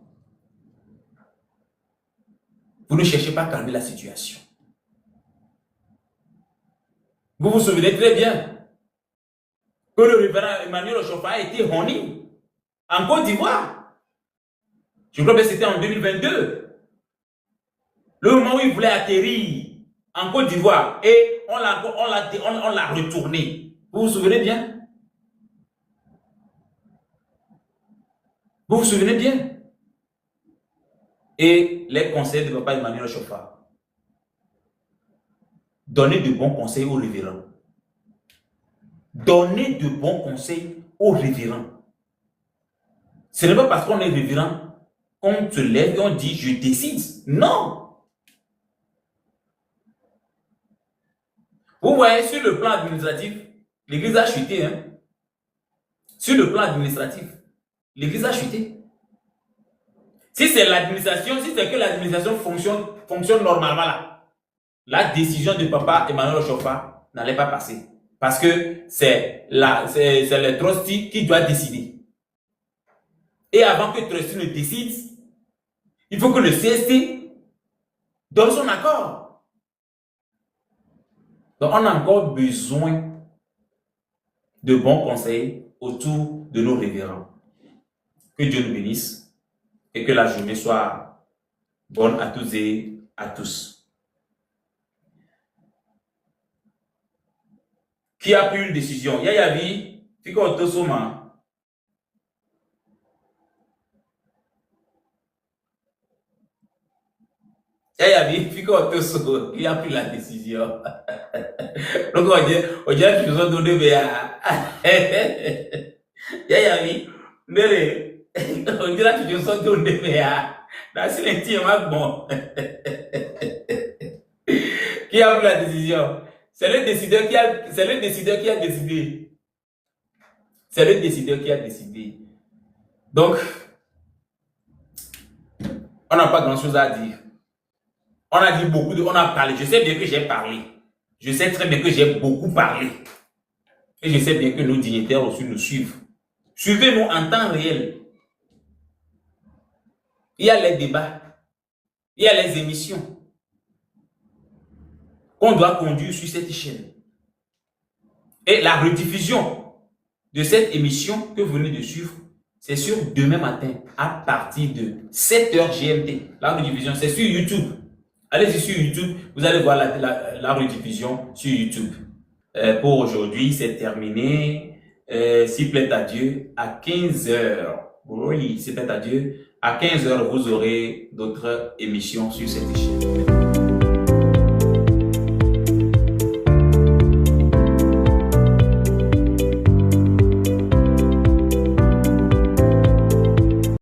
vous ne cherchez pas à calmer la situation. Vous vous souvenez très bien que le révérend Emmanuel Oshofa a été honni en Côte d'Ivoire. Je crois que c'était en 2022. Le moment où il voulait atterrir en Côte d'Ivoire et on l'a retourné. Vous vous souvenez bien? Vous vous souvenez bien? Et les conseils de Papa Emmanuel Oshofa. Donnez de bons conseils aux révérends. Donnez de bons conseils aux révérends. Ce n'est pas parce qu'on est révérend qu'on se lève et on dit je décide. Non. Vous voyez, sur le plan administratif, l'église a chuté. Hein? Sur le plan administratif, l'église a chuté. Si c'est l'administration, si c'est que l'administration fonctionne normalement là, la décision de Papa Emmanuel Oshofa n'allait pas passer. Parce que c'est le trustee qui doit décider. Et avant que le trustee ne décide, il faut que le CST donne son accord. Donc on a encore besoin de bons conseils autour de nos révérends. Que Dieu nous bénisse et que la journée soit bonne à tous et à tous. Qui a pris une décision? Yaya vi, fiko otosoma. Yaya vi, fiko otosoma. Qui a pris la décision? Donc on dirait qu'ils ont donné béa. Yaya vi, on dirait qu'ils ont donné béa. Dans ce l'intime, bon. Qui a pris la décision? C'est le décideur qui a décidé. C'est le décideur qui a décidé. Donc, on n'a pas grand-chose à dire. On a dit beaucoup, on a parlé. Je sais bien que j'ai parlé. Je sais très bien que j'ai beaucoup parlé. Et je sais bien que nos dignitaires aussi nous suivent. Suivez-nous en temps réel. Il y a les débats. Il y a les émissions qu'on doit conduire sur cette chaîne. Et la rediffusion de cette émission que vous venez de suivre, c'est sur demain matin à partir de 7h GMT. La rediffusion, c'est sur YouTube. Allez-y sur YouTube, vous allez voir la rediffusion sur YouTube. Pour aujourd'hui, c'est terminé. S'il plaît à Dieu, à 15h. Oui, c'est fait à Dieu. À 15h, vous aurez d'autres émissions sur cette chaîne.